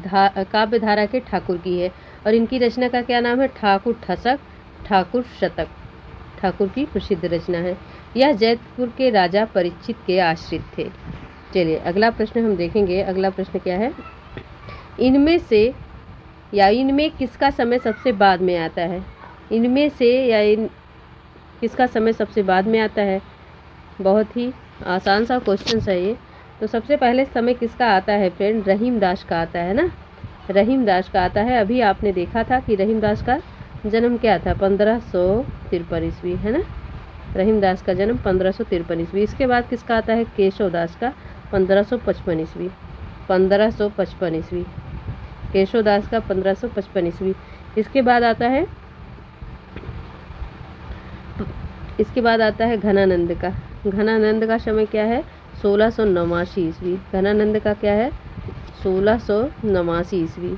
Speaker 1: काव्य धारा के ठाकुर की है और इनकी रचना का क्या नाम है? ठाकुर ठसक, ठाकुर शतक, ठाकुर की प्रसिद्ध रचना है। यह जयपुर के राजा परीक्षित के आश्रित थे। चलिए अगला प्रश्न हम देखेंगे। अगला प्रश्न क्या है? इनमें से या इनमें किसका समय सबसे बाद में आता है? इनमें से या किसका समय सबसे बाद में आता है? बहुत ही आसान सा क्वेश्चन है ये। तो सबसे पहले समय किसका आता है फ्रेंड? रहीमदास का आता है ना, रहीमदास का आता है। अभी आपने देखा था कि रहीमदास का जन्म क्या था? 1553 ईस्वी, है ना। रहीमदास का जन्म 1553 ईस्वी। इसके बाद किसका आता है? केशवदास का 1555 ईस्वी, 1555 ईस्वी, केशवदास का 1555 ईस्वी। इसके बाद आता है घनानंद का। घनानंद का समय क्या है? 1689 ईस्वी। घनानंद का क्या है? 1689 ईस्वी।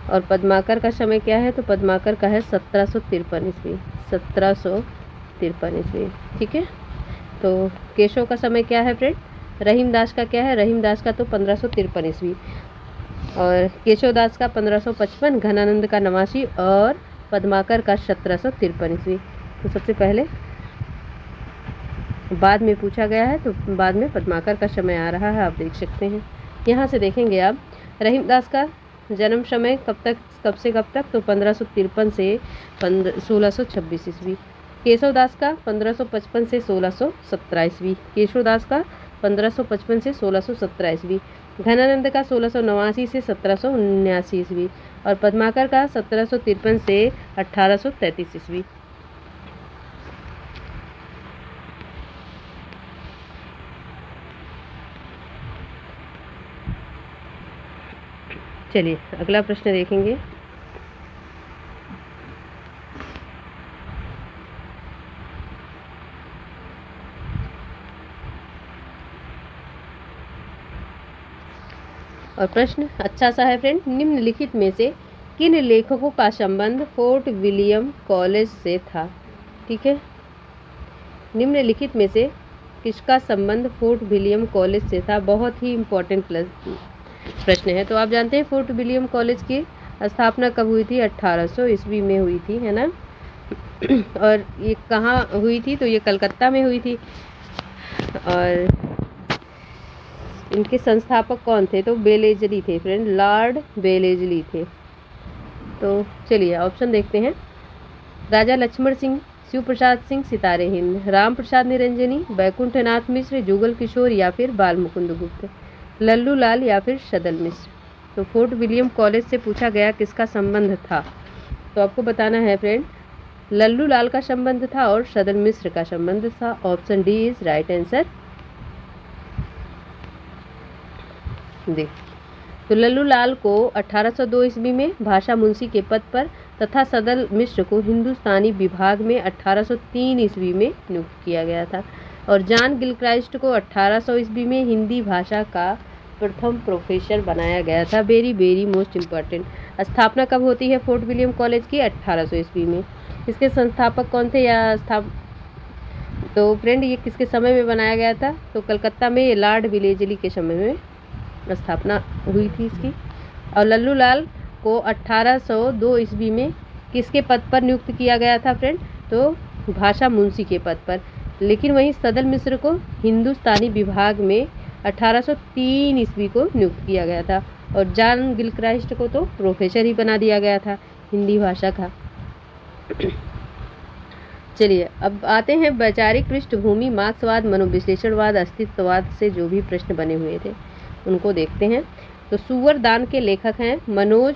Speaker 1: और पद्माकर का समय क्या है? तो पद्माकर का है 1753 ईस्वी, 1753 ईस्वी, ठीक है। तो केशव का समय क्या है फ्रेंड? रहीमदास का क्या है? रहीमदास का तो 1553 ईस्वी और केशवदास का 1555, घनानंद का 89 और पद्माकर का 1753 ईस्वी। तो सबसे पहले बाद में पूछा गया है, तो बाद में पद्माकर का समय आ रहा है, आप देख सकते हैं। यहाँ से देखेंगे आप, रहीमदास का जन्म समय कब से कब तक? तो 1553 से 1626 ईस्वी। केशवदास का 1555 से 1617 ईस्वी। केशवदास का 1555 से 1617 ईस्वी। घनानंद का 1689 से 1779 ईस्वी और पद्माकर का 1753 से 1833 ईस्वी। चलिए अगला प्रश्न देखेंगे। और प्रश्न अच्छा सा है फ्रेंड। निम्नलिखित में से किन लेखकों का संबंध फोर्ट विलियम कॉलेज से था? ठीक है, निम्नलिखित में से किसका संबंध फोर्ट विलियम कॉलेज से था? बहुत ही इम्पोर्टेंट प्रश्न है। तो आप जानते हैं फोर्ट विलियम कॉलेज की स्थापना कब हुई थी? 1800 ईस्वी में हुई थी, है ना। और ये कहाँ हुई थी? तो ये कलकत्ता में हुई थी। और इनके संस्थापक कौन थे? तो बेलेजली थे फ्रेंड, लॉर्ड बेलेजली थे। तो चलिए ऑप्शन देखते हैं। राजा लक्ष्मण सिंह, शिव प्रसाद सिंह, सितारे हिंद, राम प्रसाद निरंजनी, बैकुंठनाथ मिश्र, जुगल किशोर या फिर बाल मुकुंद गुप्त, लल्लू लाल या फिर सदल मिश्र। तो फोर्ट विलियम कॉलेज से पूछा गया किसका संबंध था, तो आपको बताना है फ्रेंड, लल्लू लाल का संबंध था और सदल मिश्र का संबंध था। Option D is right answer. देख, तो लल्लू लाल को 1802 ईस्वी में भाषा मुंशी के पद पर तथा सदल मिश्र को हिंदुस्तानी विभाग में 1803 ईस्वी में नियुक्त किया गया था और जॉन गिलक्राइस्ट को 1800 ईस्वी में हिंदी भाषा का प्रथम प्रोफेसर बनाया गया था। Very very most important. स्थापना कब होती है फोर्ट विलियम कॉलेज की? 1800 ईस्वी में। इसके संस्थापक कौन थे या तो फ्रेंड ये किसके समय में बनाया गया था? तो कलकत्ता में लॉर्ड बेलेजली के समय में स्थापना हुई थी इसकी। और लल्लू लाल को 1802 ईस्वी में किसके पद पर नियुक्त किया गया था फ्रेंड? तो भाषा मुंशी के पद पर। लेकिन वहीं सदल मिश्र को हिंदुस्तानी विभाग में 1803 ईस्वी को नियुक्त किया गया था और जॉन गिलक्राइस्ट को तो प्रोफेसर ही बना दिया गया था हिंदी भाषा का। चलिए अब आते हैं वैचारिक पृष्ठभूमि, मार्क्सवाद, मनोविश्लेषणवाद, अस्तित्ववाद से जो भी प्रश्न बने हुए थे उनको देखते हैं। तो सुवर दान के लेखक हैं Manoj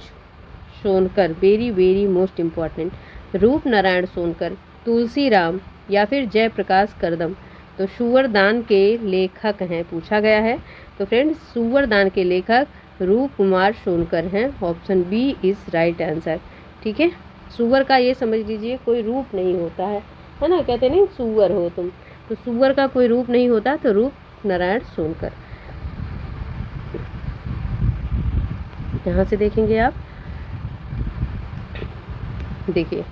Speaker 1: Sonkar, very very most important. रूप नारायण सोनकर, तुलसी राम या फिर जयप्रकाश करदम। तो सूअरदान के लेखक हैं, पूछा गया है। तो फ्रेंड्स सूअरदान के लेखक रूप कुमार सोनकर हैं। Option B is right answer. ठीक है, सूअर का ये समझ लीजिए कोई रूप नहीं होता है ना, कहते नहीं सूअर हो तुम, तो सूअर का कोई रूप नहीं होता, तो रूप नारायण सोनकर। यहाँ से देखेंगे आप, देखिए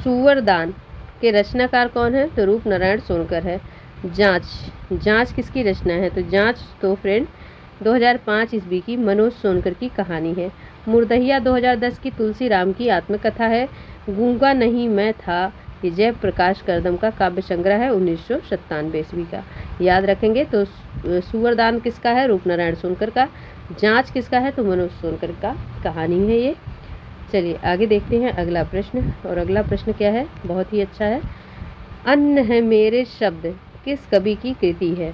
Speaker 1: सूअरदान के रचनाकार कौन है, तो रूप नारायण सोनकर है। जांच किसकी रचना है, तो जांच तो फ्रेंड 2005 ईस्वी की मनोज सोनकर की कहानी है। मुर्दहिया 2010 की तुलसी राम की आत्मकथा है। गूंगा नहीं मैं था ये जयप्रकाश करदम का काव्य संग्रह है 1997 ईस्वी का। याद रखेंगे। तो सूअरदान किसका है, रूप नारायण सोनकर का। जांच किसका है, तो मनोज सोनकर का कहानी है ये। चलिए आगे देखते हैं अगला प्रश्न। और अगला प्रश्न क्या है, बहुत ही अच्छा है। अन्न है मेरे शब्द किस कवि की कृति है।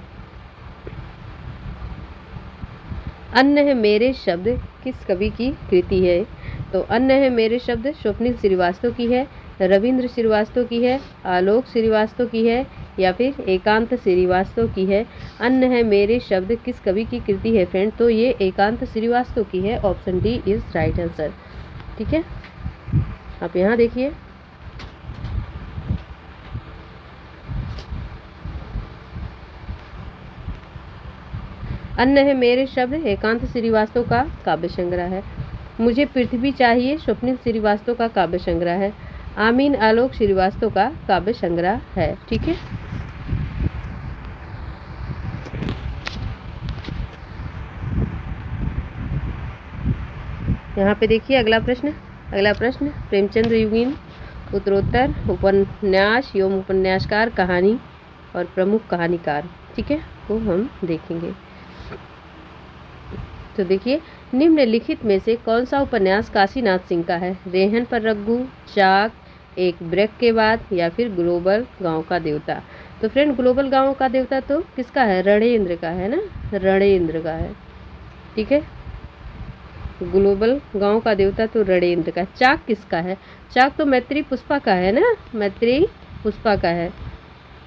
Speaker 1: अन्न है मेरे शब्द किस कवि की कृति है। तो अन्न है मेरे शब्द स्वप्निल श्रीवास्तव की है, रविंद्र श्रीवास्तव की है, आलोक श्रीवास्तव की है या फिर एकांत श्रीवास्तव की है। अन्न है मेरे शब्द किस कवि की कृति है फ्रेंड, तो ये एकांत श्रीवास्तव की है। Option D is right answer. ठीक है, आप यहाँ देखिए, अन्न है मेरे शब्द एकांत श्रीवास्तव का काव्य संग्रह है। मुझे पृथ्वी चाहिए स्वप्निल श्रीवास्तव का काव्य संग्रह है। आमीन आलोक श्रीवास्तव का काव्य संग्रह है। ठीक है, यहाँ पे देखिए अगला प्रश्न। अगला प्रश्न, प्रेमचंद्र युगीन उत्तरोत्तर उपन्यास एवं उपन्यासकार कहानी और प्रमुख कहानीकार, ठीक है, को हम देखेंगे। तो देखिए, निम्नलिखित में से कौन सा उपन्यास काशीनाथ सिंह का है। रेहन पर रघु, चाक, एक ब्रेक के बाद या फिर ग्लोबल गांव का देवता। तो फ्रेंड ग्लोबल गांव का देवता तो किसका है, रणेंद्र का है ना, रणेंद्र का है। ठीक है, ग्लोबल गांव का देवता तो रणेंद्र का। चाक किसका है, चाक तो मैत्री पुष्पा का है ना, मैत्री पुष्पा का है।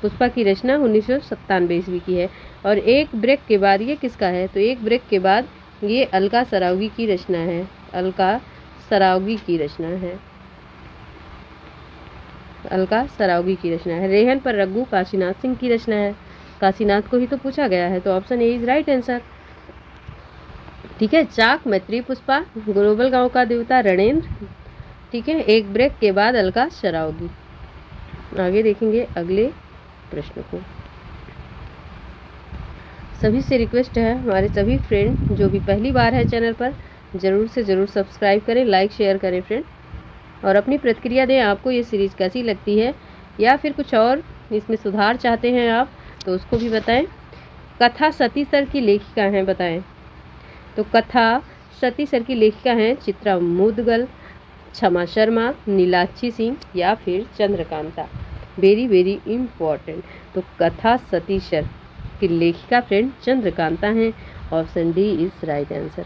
Speaker 1: पुष्पा की रचना 1997 ईस्वी की है। और एक ब्रेक के बाद ये किसका है, तो एक ब्रेक के बाद ये अलका सरावगी की रचना है, अलका सरावगी की रचना है, अलका सरावगी की रचना है। रेहन पर रघु काशीनाथ सिंह की रचना है, काशीनाथ को ही तो पूछा गया है, तो option A is right answer. ठीक है, चाक मैत्री पुष्पा, ग्लोबल गांव का देवता रणेंद्र। ठीक है, एक ब्रेक के बाद अलका सरावगी। आगे देखेंगे अगले प्रश्न को। सभी से रिक्वेस्ट है, हमारे सभी फ्रेंड जो भी पहली बार है चैनल पर, ज़रूर से ज़रूर सब्सक्राइब करें, लाइक शेयर करें फ्रेंड, और अपनी प्रतिक्रिया दें, आपको ये सीरीज़ कैसी लगती है या फिर कुछ और इसमें सुधार चाहते हैं आप तो उसको भी बताएं। कथा सती सर की लेखिका हैं, बताएं। तो कथा सती सर की लेखिका हैं चित्रा मुदगल, क्षमा शर्मा, नीलाक्षी सिंह या फिर चंद्रकांता। Very very important. तो कथा सती सर की लेखिका फ्रेंड चंद्रकांता हैं। Option D is right answer.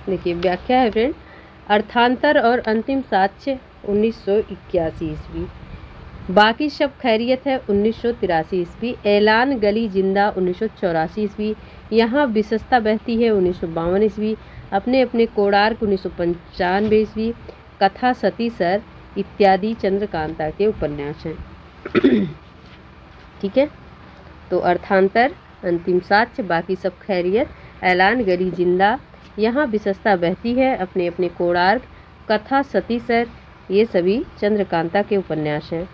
Speaker 1: देखिए व्याख्या है फ्रेंड, अर्थांतर और अंतिम साक्ष्य 1981 ईस्वी, बाकी सब खैरियत है 1983 ईस्वी, ऐलान गली जिंदा 1984 ईस्वी, यहाँ विशेषता बहती है 1952 ईस्वी, अपने अपने कोणार्क 1995 ईस्वी, कथा सती सर इत्यादि चंद्रकांता के उपन्यास हैं। ठीक है, तो अर्थांतर, अंतिम साक्ष्य, बाकी सब खैरियत, ऐलान गली जिंदा, यहाँ विशेषता बहती है, अपने अपने कोणार्क, कथा सती सर, ये सभी चंद्रकांता के उपन्यास हैं।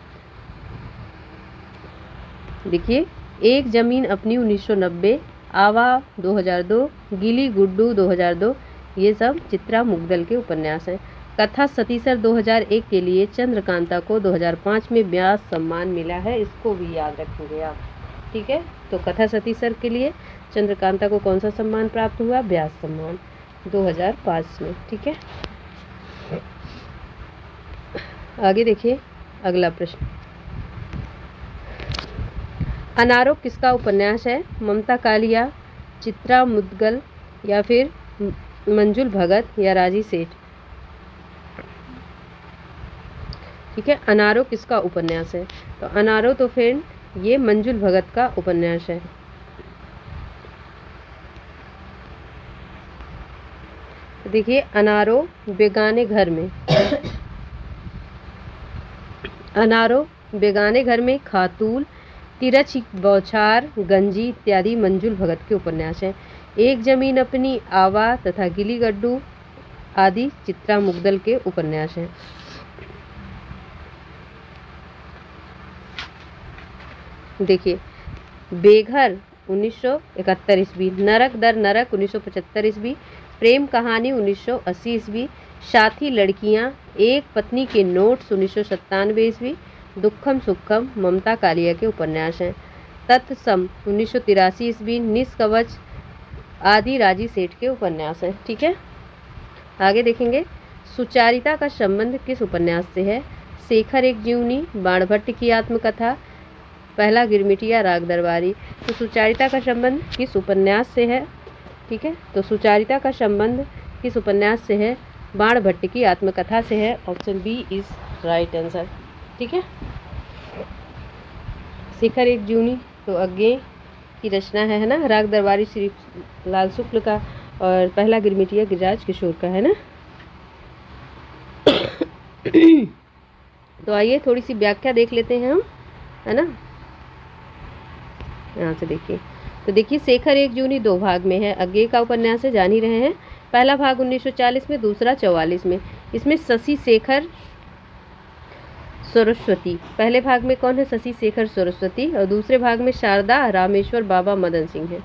Speaker 1: देखिए, एक जमीन अपनी 1990, आवा 2002, गिली गुड्डू 2002, ये सब चित्रा मुग्दल के उपन्यास हैं। कथा सतीसर 2001 के लिए चंद्रकांता को 2005 में व्यास सम्मान मिला है, इसको भी याद रखेंगे आप। ठीक है, तो कथा सतीसर के लिए चंद्रकांता को कौन सा सम्मान प्राप्त हुआ, व्यास सम्मान 2005 में। ठीक है, आगे देखिए अगला प्रश्न। अनारो किसका उपन्यास है? ममता कालिया, चित्रा मुद्गल या फिर मंजुल भगत या राजी सेठ? ठीक है, अनारो किसका उपन्यास है? तो अनारो तो फ्रेंड ये मंजुल भगत का उपन्यास है। देखिए, अनारो बेगाने घर में अनारो बेगाने घर में, खातूल, तिरछी बौछार, गंजी इत्यादि मंजुल भगत के उपन्यास हैं। एक जमीन अपनी, आवा तथा गिली गड्डू आदि चित्रा मुग्दल के उपन्यास हैं। देखिए, बेघर 1971 ईस्वी, नरक दर नरक 1975 ईस्वी, प्रेम कहानी 1980 ईस्वी, साथी लड़कियां, एक पत्नी के नोट्स 1997 ईस्वी, दुखम सुखम ममता कालिया के उपन्यास हैं। तत्सम 1983 ईस्वी, निष्कवच आदि राजी सेठ के उपन्यास हैं। ठीक है, आगे देखेंगे। सुचारिता का संबंध किस उपन्यास से है? शेखर एक जीवनी, बाणभट्ट की आत्मकथा, पहला गिरमिटिया, राग दरबारी। तो सुचारिता का संबंध किस उपन्यास से है? ठीक है, तो सुचारिता का संबंध किस उपन्यास से है? बाणभट्ट की आत्मकथा से है। Option B is right answer. ठीक है, शेखर एक जीवनी तो अज्ञे की रचना है ना, राग दरबारी श्री लाल शुक्ल का, और पहला गिरमिटिया गिरिराज किशोर का, है ना। तो आइए थोड़ी सी व्याख्या देख लेते हैं हम, है ना। यहाँ से देखिए, तो देखिए शेखर एक जूनी 2 भाग में है। अज्ञे का उपन्यास है, जान ही रहे हैं। पहला भाग 1940 में, दूसरा 44 में। इसमें शशि शेखर सरस्वती, पहले भाग में कौन है? शशि शेखर सरस्वती, और दूसरे भाग में शारदा रामेश्वर बाबा मदन सिंह है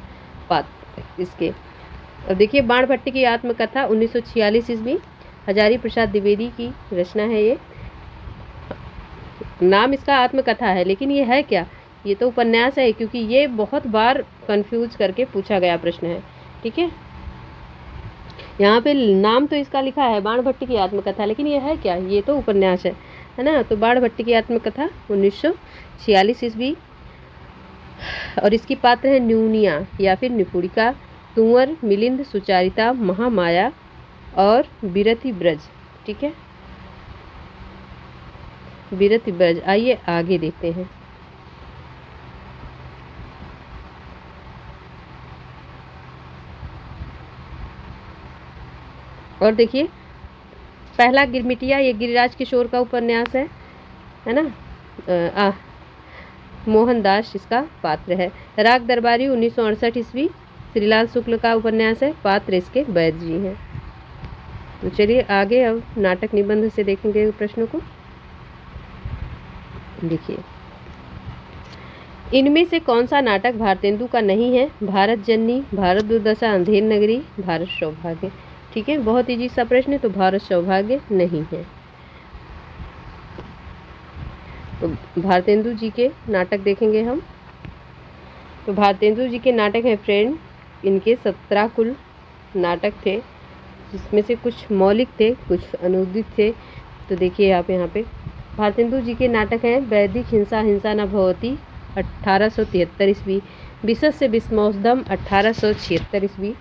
Speaker 1: पात्र इसके। और देखिए, बाणभट्ट की आत्मकथा 1946 ईस्वी, हजारी प्रसाद द्विवेदी की रचना है। ये नाम इसका आत्मकथा है, लेकिन ये है क्या? ये तो उपन्यास है, क्योंकि ये बहुत बार कंफ्यूज करके पूछा गया प्रश्न है। ठीक है, यहाँ पे नाम तो इसका लिखा है बाणभट्ट की आत्मकथा, लेकिन ये है क्या? ये तो उपन्यास है ना। तो बाणभट्ट की आत्मकथा 1946 ईस्वी, और इसकी पात्र है न्यूनिया या फिर निपुणिका, तुंवर, मिलिंद, सुचारिता, महामाया और बिरति ब्रज। ठीक है, बिरति ब्रज। आइए आगे देखते हैं। और देखिए, पहला गिरमिटिया ये गिरिराज किशोर का उपन्यास है ना। मोहनदास इसका पात्र है। राग दरबारी 1968 ईस्वी, श्रीलाल शुक्ल का उपन्यास है, पात्र इसके वैद्य जी हैं। तो चलिए आगे अब नाटक निबंध से देखेंगे प्रश्नों को। देखिए, इनमें से कौन सा नाटक भारतेंदु का नहीं है? भारत जननी, भारत दुर्दशा, अंधेर नगरी, भारत सौभाग्य। ठीक है, बहुत इजी सा प्रश्न है, तो भारत सौभाग्य नहीं है। तो भारतेंदु जी के नाटक देखेंगे हम। तो भारतेंदु जी के नाटक हैं फ्रेंड, इनके 17 कुल नाटक थे, जिसमें से कुछ मौलिक थे, कुछ अनुदित थे। तो देखिए आप यहाँ पे भारतेंदु जी के नाटक हैं। वैदिक हिंसा हिंसा न भवती 1873 ईस्वी, विशस से विस्मौसधम 1876 ईस्वी,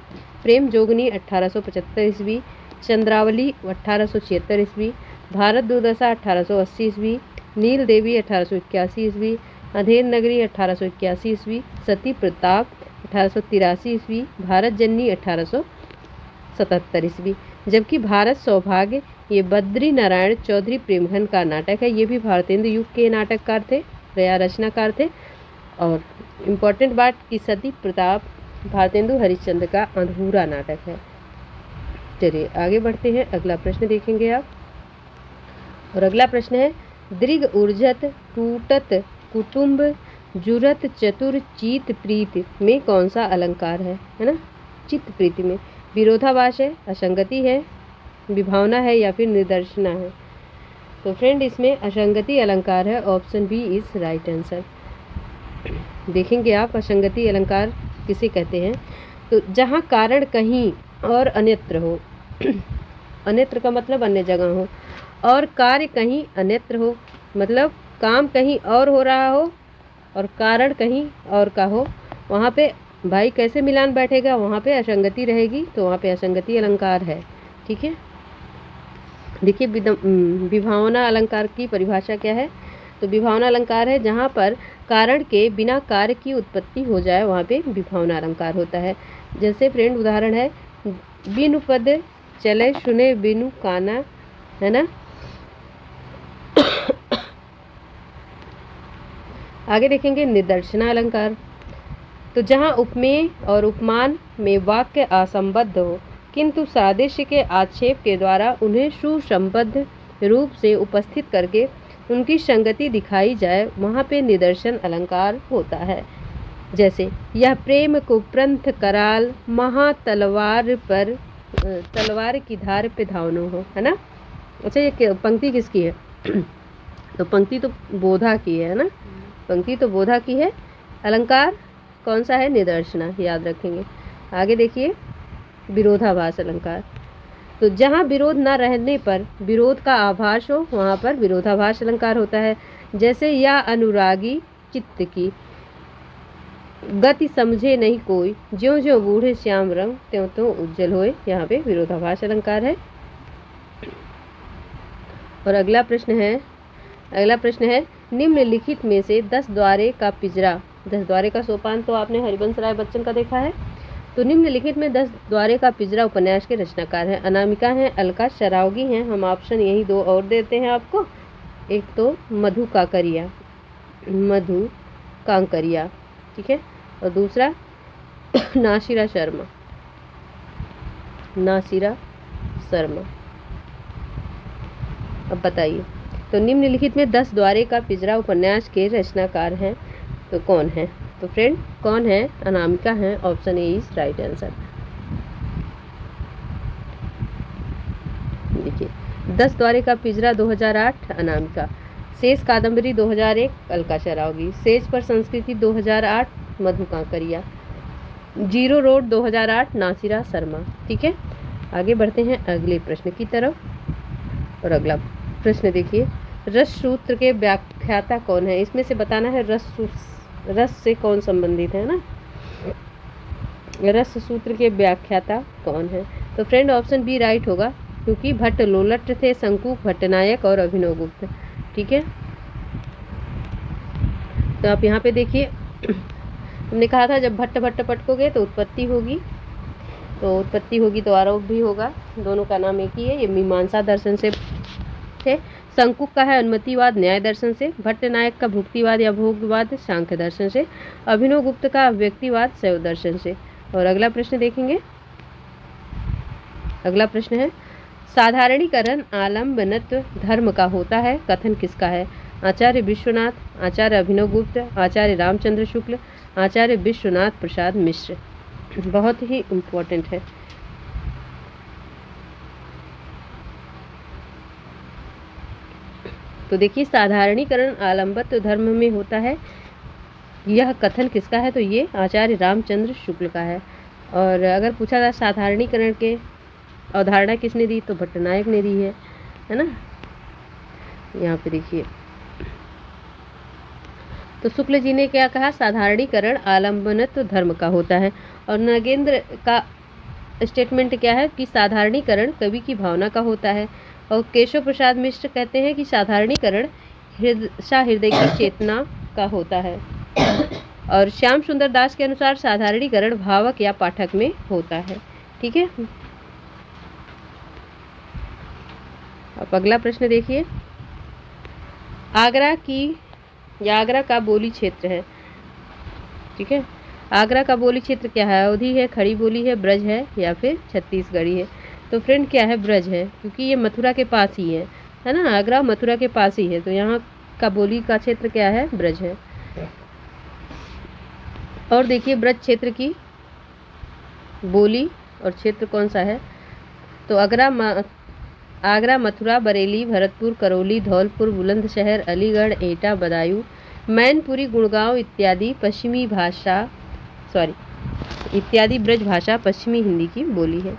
Speaker 1: प्रेम जोगनी 1875 ईस्वी, चंद्रावली 1876 ईस्वी, भारत दुर्दशा 1880 ईस्वी, नील देवी 1881 ईस्वी, अंधेर नगरी 1881 ईस्वी, सती प्रताप 1883 ईस्वी, भारत जननी 1877 ईस्वी। जबकि भारत सौभाग्य ये बद्री नारायण चौधरी प्रेमघन का नाटक है। ये भी भारतेंदु युग के नाटककार थे या रचनाकार थे। और इम्पोर्टेंट बात कि सती प्रताप भारतेंदु हरिश्चंद्र का अधूरा नाटक है। चलिए आगे बढ़ते हैं, अगला प्रश्न देखेंगे आप। और अगला प्रश्न है, दृग ऊर्जत टूटत कुटुंब जुरत चतुर चित प्रीत में कौन सा अलंकार है ना। चित्त प्रीति में विरोधाभास है, असंगति है, विभावना है या फिर निदर्शना है। तो फ्रेंड इसमें असंगति अलंकार है। Option B is right answer. देखेंगे आप असंगति अलंकार किसे कहते हैं। तो जहाँ कारण कहीं और अन्यत्र हो अन्यत्र का मतलब अन्य जगह हो, और कार्य कहीं अन्यत्र हो, मतलब काम कहीं और हो रहा हो और कारण कहीं और का हो, वहाँ पे भाई कैसे मिलान बैठेगा, वहाँ पे असंगति रहेगी, तो वहाँ पे असंगति अलंकार है। ठीक है, देखिए विभावना अलंकार की परिभाषा क्या है। तो विभावना अलंकार है जहाँ पर कारण के बिना कार्य की उत्पत्ति हो जाए, वहाँ पे विभावना अलंकार होता है। जैसे फ्रेंड उदाहरण है, बिनु पद चले सुने बिनु काना, है ना। आगे देखेंगे निदर्शना अलंकार। तो जहाँ उपमेय और उपमान में वाक्य असंबद्ध हो किंतु सादृश्य के आक्षेप के द्वारा उन्हें सुसंबद्ध रूप से उपस्थित करके उनकी संगति दिखाई जाए, वहाँ पे निदर्शन अलंकार होता है। जैसे यह प्रेम को प्रंथ कराल महा तलवार पर तलवार की धार पे धावनो हो, है ना। अच्छा, ये पंक्ति किसकी है? तो पंक्ति तो बोधा की है ना, पंक्ति तो बोधा की है। अलंकार कौन सा है? निदर्शना, याद रखेंगे। आगे देखिए विरोधाभास अलंकार। तो जहाँ विरोध न रहने पर विरोध का आभास हो, वहाँ पर विरोधाभास अलंकार होता है। जैसे या अनुरागी चित्त की गति समझे नहीं कोई, ज्यों ज्यों बूढ़े श्याम रंग त्यों त्यों उज्जवल होए, यहाँ पे विरोधाभास अलंकार है। और अगला प्रश्न है निम्नलिखित में से 10 द्वारे का पिंजरा, 10 द्वारे का सोपान तो आपने हरिवंश राय बच्चन का देखा है। तो निम्नलिखित में 10 द्वारे का पिंजरा उपन्यास के रचनाकार हैं। अनामिका हैं, अलका शरावगी हैं। हम ऑप्शन यही 2 और देते हैं आपको। एक तो मधु कांकरिया, ठीक है, और दूसरा नासिरा शर्मा। अब बताइए, तो निम्नलिखित में 10 द्वारे का पिंजरा उपन्यास के रचनाकार हैं, तो कौन है? तो फ्रेंड कौन है? अनामिका है। Option A is right answer. देखिए 10 द्वारे का पिंजरा 2008 अनामिका, शेष कादम्बरी 2001 अलका शरावगी, सेज पर संस्कृति 2008 मधु कांकरिया, जीरो रोड 2008 नासिरा शर्मा। ठीक है, आगे बढ़ते हैं अगले प्रश्न की तरफ। और अगला प्रश्न देखिए, रस सूत्र के व्याख्याता कौन है? इसमें से बताना है रस से कौन संबंधित है ना। रस सूत्र के व्याख्याता कौन है? तो फ्रेंड ऑप्शन बी राइट होगा, क्योंकि भट्ट लोलट थे, शंकुक भट्टनायक और अभिनव गुप्त। ठीक है, तो आप यहाँ पे देखिए, हमने कहा था जब भट्ट पटकोगे तो उत्पत्ति होगी, तो आरोप भी होगा। दोनों का नाम एक ही है। ये मीमांसा दर्शन से थे। शंकुक का है अनुमतिवाद न्याय दर्शन से, भट्टनायक का भुक्तिवाद या भोगवाद सांख्य दर्शन से, अभिनव गुप्त का व्यक्तिवाद शैव दर्शन से। और अगला प्रश्न देखेंगे। अगला प्रश्न है, साधारणीकरण आलम्बनत्व धर्म का होता है, कथन किसका है? आचार्य विश्वनाथ, आचार्य अभिनव गुप्त, आचार्य रामचंद्र शुक्ल, आचार्य विश्वनाथ प्रसाद मिश्र। बहुत ही इम्पोर्टेंट है। तो देखिए साधारणीकरण आलम्बत्व धर्म में होता है, यह कथन किसका है? तो ये आचार्य रामचंद्र शुक्ल का है। और अगर पूछा जाए साधारणीकरण के अवधारणा किसने दी, तो भट्टनायक ने दी है ना। यहाँ पे देखिए, तो शुक्ल जी ने क्या कहा? साधारणीकरण आलम्बनत्व धर्म का होता है। और नगेंद्र का स्टेटमेंट क्या है कि साधारणीकरण कवि की भावना का होता है। और केशव प्रसाद मिश्र कहते हैं कि साधारणीकरण हृदय की चेतना का होता है। और श्याम सुंदर दास के अनुसार साधारणीकरण भावक या पाठक में होता है। ठीक है, अब अगला प्रश्न देखिए, आगरा का बोली क्षेत्र है। ठीक है, आगरा का बोली क्षेत्र क्या है? अवधी है, खड़ी बोली है, ब्रज है या फिर छत्तीसगढ़ी है? तो फ्रेंड क्या है? ब्रज है, क्योंकि ये मथुरा के पास ही है ना। आगरा मथुरा के पास ही है, तो यहाँ का बोली का क्षेत्र क्या है? ब्रज है। और देखिए ब्रज क्षेत्र की बोली और क्षेत्र कौन सा है? तो आगरा, मथुरा, बरेली, भरतपुर, करौली, धौलपुर, बुलंदशहर, अलीगढ़, एटा, बदायूं, मैनपुरी, गुड़गांव इत्यादि ब्रज भाषा पश्चिमी हिंदी की बोली है।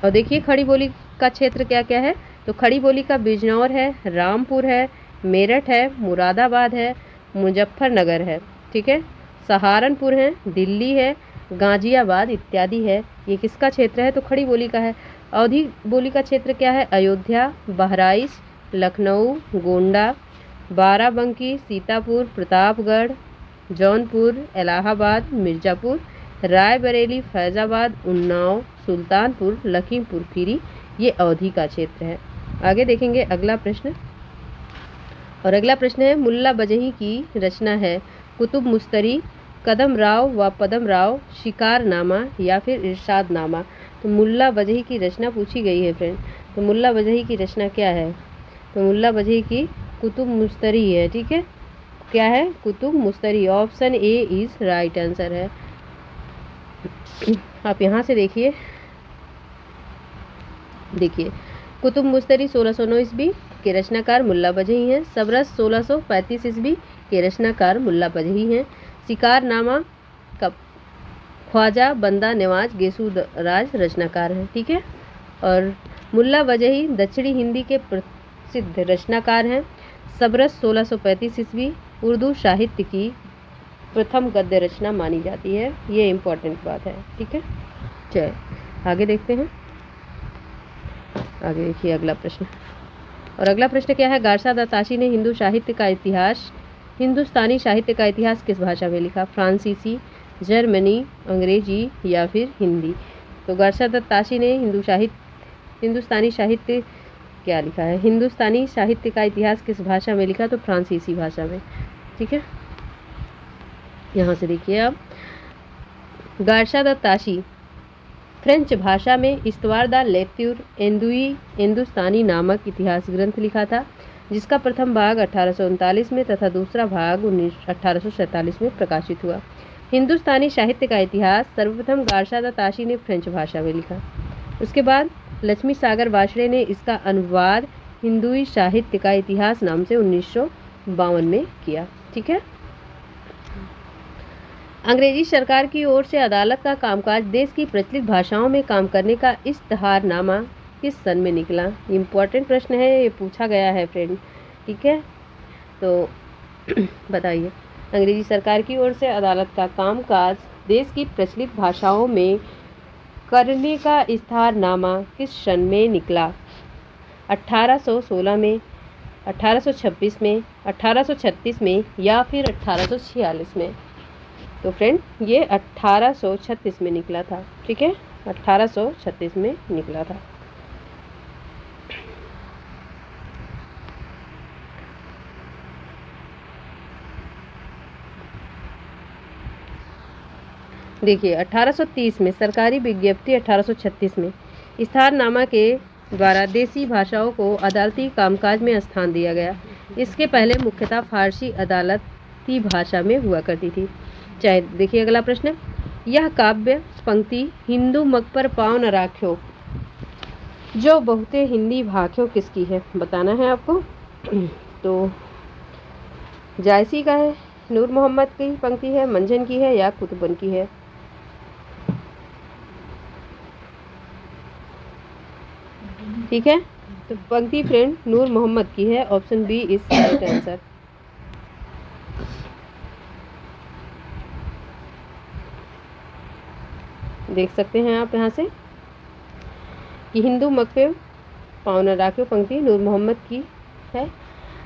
Speaker 1: और देखिए खड़ी बोली का क्षेत्र क्या क्या है। तो खड़ी बोली का बिजनौर है, रामपुर है, मेरठ है, मुरादाबाद है, मुजफ्फरनगर है, ठीक है, सहारनपुर है, दिल्ली है, गाजियाबाद इत्यादि है। ये किसका क्षेत्र है? तो खड़ी बोली का है। अवधी बोली का क्षेत्र क्या है? अयोध्या, बहराइच, लखनऊ, गोंडा, बाराबंकी, सीतापुर, प्रतापगढ़, जौनपुर, इलाहाबाद, मिर्ज़ापुर, रायबरेली, फैज़ाबाद, उन्नाव, सुल्तानपुर, लखीमपुर खीरी, ये अवधी का क्षेत्र है। आगे देखेंगे अगला प्रश्न। और अगला प्रश्न है, मुल्ला बजही की रचना है कुतुब मुस्तरी, कदम राव व पदम राव, शिकारनामा या फिर इरशादनामा। तो मुल्ला बजही की रचना पूछी गई है फ्रेंड। तो मुल्ला बजही की रचना क्या है? तो मुल्ला बजही की कुतुब मुस्तरी है, ठीक है, क्या है? Qutub Mushtari. Option A is right answer है। आप यहाँ से देखिए कुतुब मुस्तरी 1609 ईस्वी के रचनाकार मुल्ला बजही हैं। सबरस 1635 ईस्वी के रचनाकार मुल्ला बजही हैं। शिकारनामा का ख्वाजा बंदा नवाज गेसूराज रचनाकार हैं, ठीक है। और मुल्ला बजही दक्षिणी हिंदी के प्रसिद्ध रचनाकार हैं। सबरस 1635 ईस्वी उर्दू साहित्य की प्रथम गद्य रचना मानी जाती है। ये इम्पोर्टेंट बात है, ठीक है। चलिए आगे देखते हैं। आगे देखिए अगला प्रश्न। और अगला प्रश्न क्या है? गारसा दाताशी ने हिंदुस्तानी साहित्य का इतिहास किस भाषा में लिखा? फ्रांसीसी, जर्मनी, अंग्रेजी या फिर हिंदी। तो गारसा दाताशी ने हिंदुस्तानी साहित्य क्या लिखा है? हिंदुस्तानी साहित्य का इतिहास किस भाषा में लिखा? तो फ्रांसीसी भाषा में, ठीक है। यहाँ से देखिए आप, गारसा दाताशी फ्रेंच भाषा में इस्तवार द लेत्यूर हिंदुस्तानी नामक इतिहास ग्रंथ लिखा था, जिसका प्रथम भाग 1839 में तथा दूसरा भाग 1847 में प्रकाशित हुआ। हिंदुस्तानी साहित्य का इतिहास सर्वप्रथम गारसा दाताशी ने फ्रेंच भाषा में लिखा। उसके बाद लक्ष्मी सागर वार्ष्णेय ने इसका अनुवाद हिंदुई साहित्य का इतिहास नाम से 1952 में किया, ठीक है। अंग्रेजी सरकार की ओर से अदालत का कामकाज देश की प्रचलित भाषाओं में काम करने का इश्तहारनामा किस सन में निकला? इम्पोर्टेंट प्रश्न है, ये पूछा गया है फ्रेंड, ठीक है। तो बताइए, अंग्रेजी सरकार की ओर से अदालत का कामकाज देश की प्रचलित भाषाओं में करने का इश्तहारनामा किस सन में निकला? 1816 में, 1826 में, 1836 में या फिर 1846 में? तो फ्रेंड ये 1836 में निकला था, ठीक है, 1836 में निकला था। देखिए 1830 में सरकारी विज्ञप्ति 1836 में इश्तहारनामा के द्वारा देसी भाषाओं को अदालती कामकाज में स्थान दिया गया। इसके पहले मुख्यतः फारसी अदालती भाषा में हुआ करती थी। चाहे देखिए अगला प्रश्न, यह काव्य पंक्ति हिंदू मग पर पाँव न राख्यो जो बहुते हिंदी भाख्यो किसकी है? बताना है आपको। तो जायसी का है, नूर मोहम्मद की पंक्ति है, मंझन की है या कुतुबन की है? ठीक है, तो पंक्ति फ्रेंड नूर मोहम्मद की है। Option B is right answer. देख सकते हैं आप यहाँ से कि हिंदू मग पे पाँव न राख्यो पंक्ति नूर मोहम्मद की है।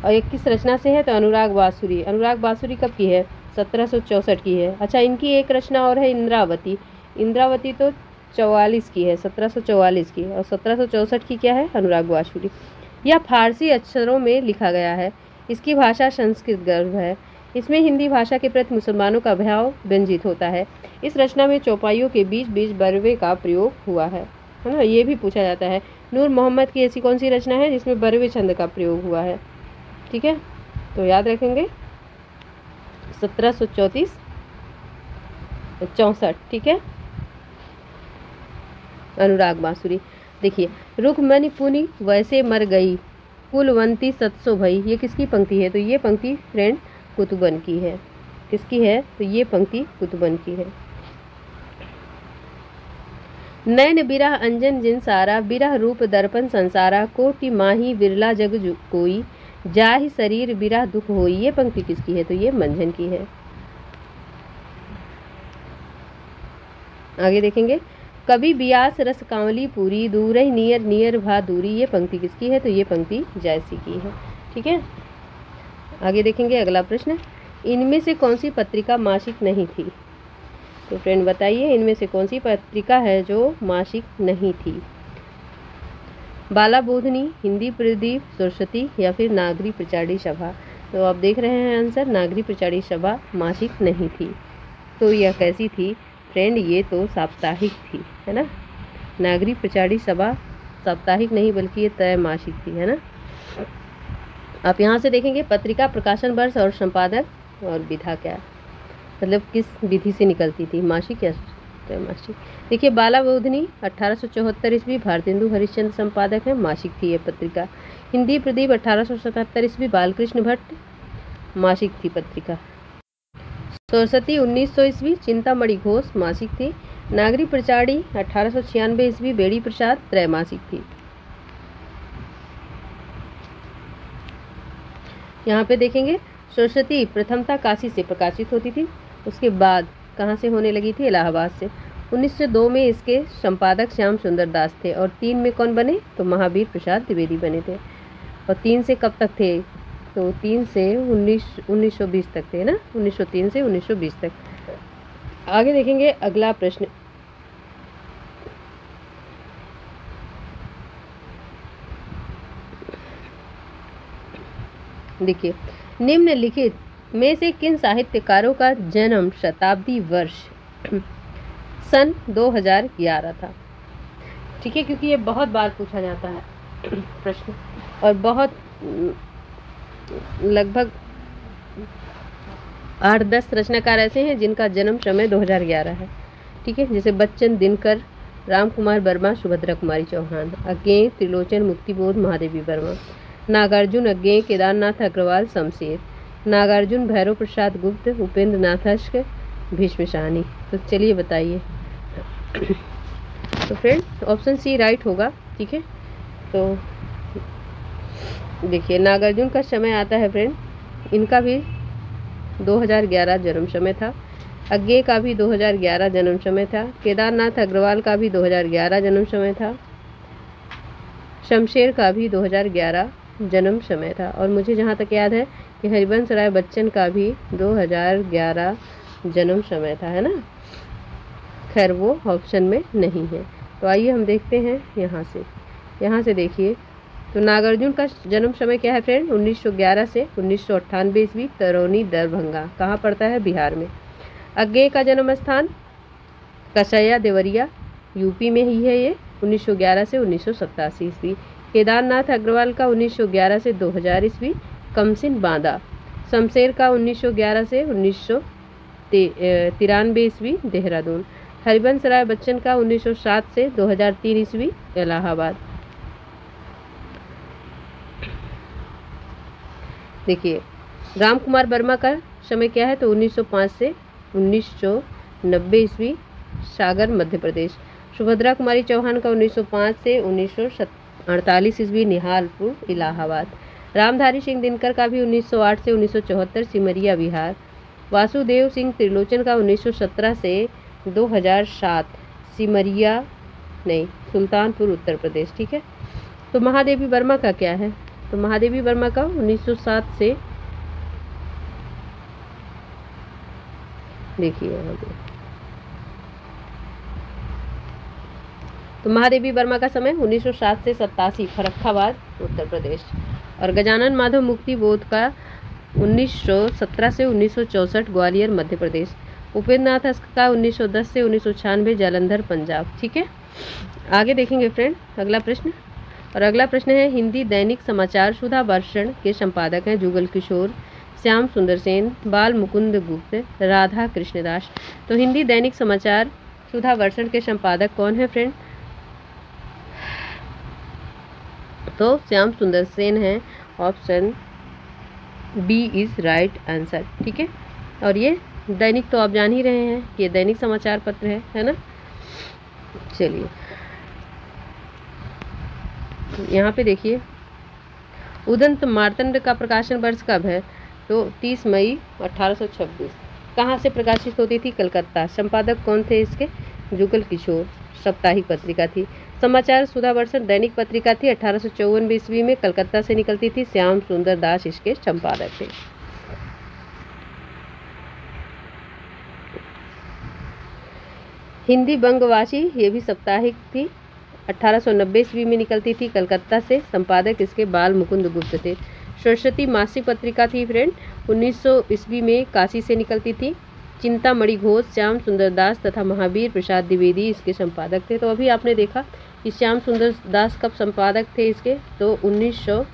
Speaker 1: और ये किस रचना से है? तो अनुराग बांसुरी। अनुराग बांसुरी कब की है? 1764 की है। अच्छा, इनकी एक रचना और है इंद्रावती। इंद्रावती तो 44 की है, 1744 की, और 1764 की क्या है? अनुराग बांसुरी। यह फारसी अक्षरों में लिखा गया है। इसकी भाषा संस्कृत गर्भ है। इसमें हिंदी भाषा के प्रति मुसलमानों का भाव व्यंजित होता है। इस रचना में चौपाइयों के बीच बीच बरवे का प्रयोग हुआ है ना, ये भी पूछा जाता है। नूर मोहम्मद की ऐसी कौन सी रचना है जिसमें बरवे छंद का प्रयोग हुआ है? ठीक है, तो याद रखेंगे 1734 64, ठीक है। अनुराग बांसुरी। देखिए, रुक्मणी पुनि वैसे मर गई, कुलवंती सत्सो भई, ये किसकी पंक्ति है? तो ये पंक्ति फ्रेंड कुतुबन की है। किसकी है? तो ये पंक्ति कुतुबन की है। नैन बिरह अंजन जिन सारा, बिरह रूप दर्पण संसारा, कोटि माही बिरला जग कोई, जाहि शरीर बिरह दुख होई। ये पंक्ति किसकी है? तो ये मंझन की है। आगे देखेंगे, कभी बियास रस कांवली पूरी, दूर ही नियर नियर भा दूरी। ये पंक्ति किसकी है? तो ये पंक्ति जायसी की है। ठीक है, आगे देखेंगे अगला प्रश्न, इनमें से कौन सी पत्रिका मासिक नहीं थी? तो फ्रेंड बताइए, इनमें से कौन सी पत्रिका है जो मासिक नहीं थी? बाला बोधनी, हिंदी प्रदीप, सरस्वती या फिर नागरी प्रचारी सभा। तो आप देख रहे हैं आंसर, नागरी प्रचारी सभा मासिक नहीं थी। तो यह कैसी थी फ्रेंड? ये तो साप्ताहिक थी, है ना। नागरी प्रचारी सभा साप्ताहिक नहीं बल्कि ये त्रैमासिक थी, है ना। आप यहाँ से देखेंगे पत्रिका प्रकाशन वर्ष और संपादक और विधा क्या, मतलब किस विधि से निकलती थी, मासिक या त्रैमासिक। देखिए, बाला बोधनी 1874 ईस्वी, भारतेंदु हरिश्चंद्र संपादक है, मासिक थी ये पत्रिका। हिंदी प्रदीप 1877 ईस्वी, बालकृष्ण भट्ट, मासिक थी पत्रिका। सरस्वती 1900 ईस्वी, चिंतामणि घोष, मासिक थी। नागरी प्रचारी 1896 ईस्वी, बेड़ी प्रसाद, त्रैमासिक थी। यहाँ पे देखेंगे, सरस्वती प्रथमतः काशी से प्रकाशित होती थी, उसके बाद कहाँ से होने लगी थी? इलाहाबाद से। 1902 में इसके संपादक श्याम सुंदर दास थे और 3 में कौन बने? तो महावीर प्रसाद द्विवेदी बने थे। और 3 से कब तक थे? तो 3 से 1920 तक थे ना, 1903 से 1920 तक। आगे देखेंगे अगला प्रश्न, देखिए, निम्नलिखित में से किन साहित्यकारों का जन्म शताब्दी वर्ष सन 2011 था? ठीक है, क्योंकि ये बहुत बार पूछा जाता है प्रश्न, और बहुत लगभग 8-10 रचनाकार ऐसे हैं जिनका जन्म समय 2011 है। ठीक है, जैसे बच्चन दिनकर, राम कुमार वर्मा, सुभद्रा कुमारी चौहान। अज्ञेय त्रिलोचन मुक्तिबोध महादेवी वर्मा। नागार्जुन अज्ञेय, केदारनाथ अग्रवाल शमशेर। नागार्जुन भैरव प्रसाद गुप्त, उपेंद्र नाथ अश्क, भीष्म साहनी। तो चलिए बताइए। तो फ्रेंड ऑप्शन सी राइट होगा। ठीक है, तो देखिए, नागार्जुन का समय आता है फ्रेंड, इनका भी 2011 जन्म समय था। अज्ञेय का भी 2011 जन्म समय था। केदारनाथ अग्रवाल का भी 2011 जन्म समय था। शमशेर का भी 2011 जन्म समय था। और मुझे जहाँ तक याद है कि हरिवंश राय बच्चन का भी 2011 जन्म समय था, है ना। खैर वो ऑप्शन में नहीं है। तो आइए हम देखते हैं यहाँ से देखिए, तो नागार्जुन का जन्म समय क्या है फ्रेंड? 1911 से 1998 ईस्वी, तरौनी दरभंगा। कहाँ पड़ता है? बिहार में। अज्ञेय का जन्म स्थान कसैया देवरिया, यूपी में ही है ये, 1911 से 1987 ईस्वी। केदारनाथ अग्रवाल का 1911 से 2000 ईस्वी, कमसिन बांदा। शमशेर का 1911 से 1993 ईस्वी, देहरादून। हरिवंश राय बच्चन का 1907 से 2003 ईस्वी, इलाहाबाद। देखिए, राम कुमार वर्मा का समय क्या है? तो 1905 से 1990 ईस्वी, सागर मध्य प्रदेश। सुभद्रा कुमारी चौहान का 1905 से 1948 ईस्वी, निहालपुर इलाहाबाद। रामधारी सिंह दिनकर का भी 1908 से 1974, सिमरिया बिहार। वासुदेव सिंह त्रिलोचन का 1917 से 2007, सुल्तानपुर उत्तर प्रदेश। ठीक है, तो महादेवी वर्मा का क्या है? तो महादेवी वर्मा का 1907 से, देखिए यहाँ पे, तो महादेवी वर्मा का समय 1907 से 87, फर्रुखाबाद उत्तर प्रदेश। और गजानन माधव मुक्तिबोध का 1917 से 1964, ग्वालियर मध्य प्रदेश। उपेंद्र नाथ अश्क का 1910 से 1996, जालंधर पंजाब। ठीक है, आगे देखेंगे फ्रेंड अगला प्रश्न। और अगला प्रश्न है, हिंदी दैनिक समाचार सुधा वर्षण के संपादक हैं जुगल किशोर, श्याम सुंदर सेन, बाल मुकुंद गुप्त, राधा कृष्णदास। तो हिंदी दैनिक समाचार सुधा वर्षण के संपादक कौन है फ्रेंड? तो श्याम सुंदर सेन है। Option B is right answer. ठीक है, और ये दैनिक तो आप जान ही रहे हैं कि दैनिक समाचार पत्र है ना। चलिए यहाँ पे देखिए, उदंत मार्तंड का प्रकाशन वर्ष कब है? तो 30 मई 1826। कहाँ से प्रकाशित होती थी? कलकत्ता। संपादक कौन थे इसके? जुगल किशोर। साप्ताहिक पत्रिका थी। समाचार सुधा वर्षन दैनिक पत्रिका थी। 1854 ईस्वी में कलकत्ता से निकलती थी। श्याम सुंदर दास इसके संपादक थे। हिंदी बंगवासी, ये भी साप्ताहिक थी। 1890 ईस्वी में निकलती थी कलकत्ता से। संपादक इसके बाल मुकुंद गुप्त थे। सरस्वती मासिक पत्रिका थी फ्रेंड, 1900 ईस्वी में काशी से निकलती थी। चिंतामणि घोष, श्याम सुंदर दास तथा महावीर प्रसाद द्विवेदी इसके संपादक थे। तो अभी आपने देखा कि श्याम सुंदर दास कब संपादक थे इसके? तो 1900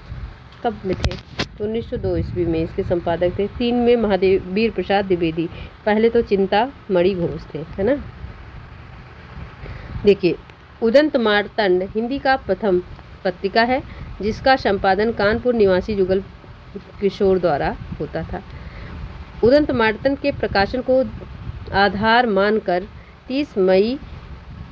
Speaker 1: कब में थे? तो 1902 ईस्वी में इसके संपादक थे। 3 में महावीर प्रसाद द्विवेदी। पहले तो चिंतामणि घोष थे, है ना। देखिए, उदंत मार्तंड हिंदी का प्रथम पत्रिका है जिसका संपादन कानपुर निवासी जुगल किशोर द्वारा होता था। उदंत मार्तंड के प्रकाशन को आधार मानकर 30 मई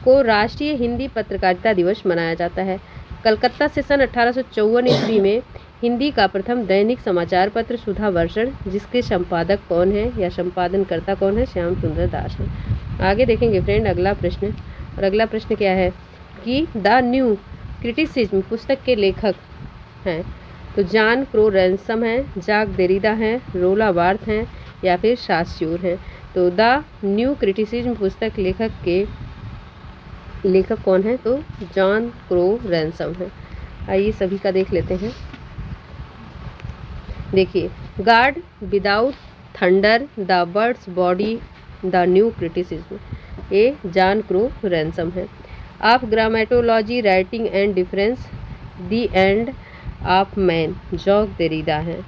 Speaker 1: को राष्ट्रीय हिंदी पत्रकारिता दिवस मनाया जाता है। कलकत्ता से सन 1854 ईस्वी में हिंदी का प्रथम दैनिक समाचार पत्र सुधा वर्षण, जिसके संपादक कौन है या संपादनकर्ता कौन है? श्याम सुंदर दास है। आगे देखेंगे फ्रेंड अगला प्रश्न। और अगला प्रश्न क्या है कि द न्यू क्रिटिसिज्म पुस्तक के लेखक हैं? तो जॉन क्रो रैनसम हैं, जाक देरिदा हैं, रोला बार्थ हैं या फिर सास्योर हैं। तो द न्यू क्रिटिसिज्म पुस्तक लेखक कौन है? तो जॉन क्रो रैनसम है। आइए सभी का देख लेते हैं। देखिए, God without thunder, the world's body, the new criticism, ये जॉन क्रो रैनसम है। Of grammatology, writing and difference, the end of man, Jacques Derrida है।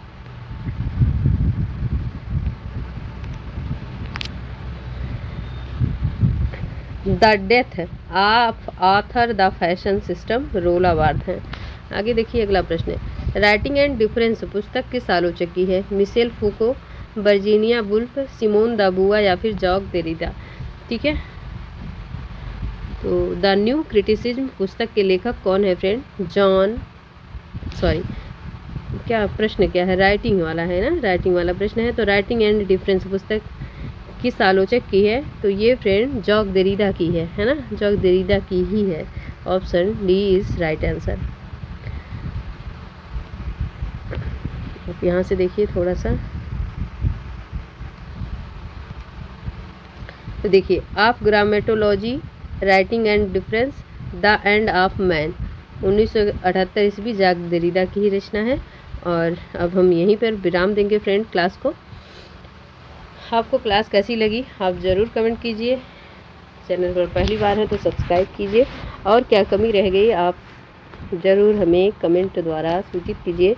Speaker 1: The death of author, the fashion system, रोला बार्थ है। आगे देखिए अगला प्रश्न है, राइटिंग एंड डिफरेंस पुस्तक किस आलोचक की है? Michel Foucault, Virginia Woolf, Simone de Beauvoir या फिर जॉक देरिदा। ठीक है, तो द न्यू क्रिटिसिज्म पुस्तक के लेखक कौन है फ्रेंड? क्या प्रश्न क्या है? राइटिंग वाला है ना, राइटिंग वाला प्रश्न है। तो राइटिंग एंड डिफरेंस पुस्तक किस आलोचक की है? तो ये फ्रेंड जॉक देरिदा की है ना, जॉक देरिदा की ही है। Option D is right answer. अब यहाँ से देखिए थोड़ा सा, तो देखिए, of grammatology, writing and difference, the end of man, 1978 ईस्वी, जाक देरिदा की ही रचना है। और अब हम यहीं पर विराम देंगे फ्रेंड क्लास को। आपको क्लास कैसी लगी आप ज़रूर कमेंट कीजिए। चैनल पर पहली बार है तो सब्सक्राइब कीजिए, और क्या कमी रह गई आप ज़रूर हमें कमेंट द्वारा सूचित कीजिए।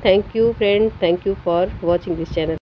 Speaker 1: Thank you friend, thank you for watching this channel.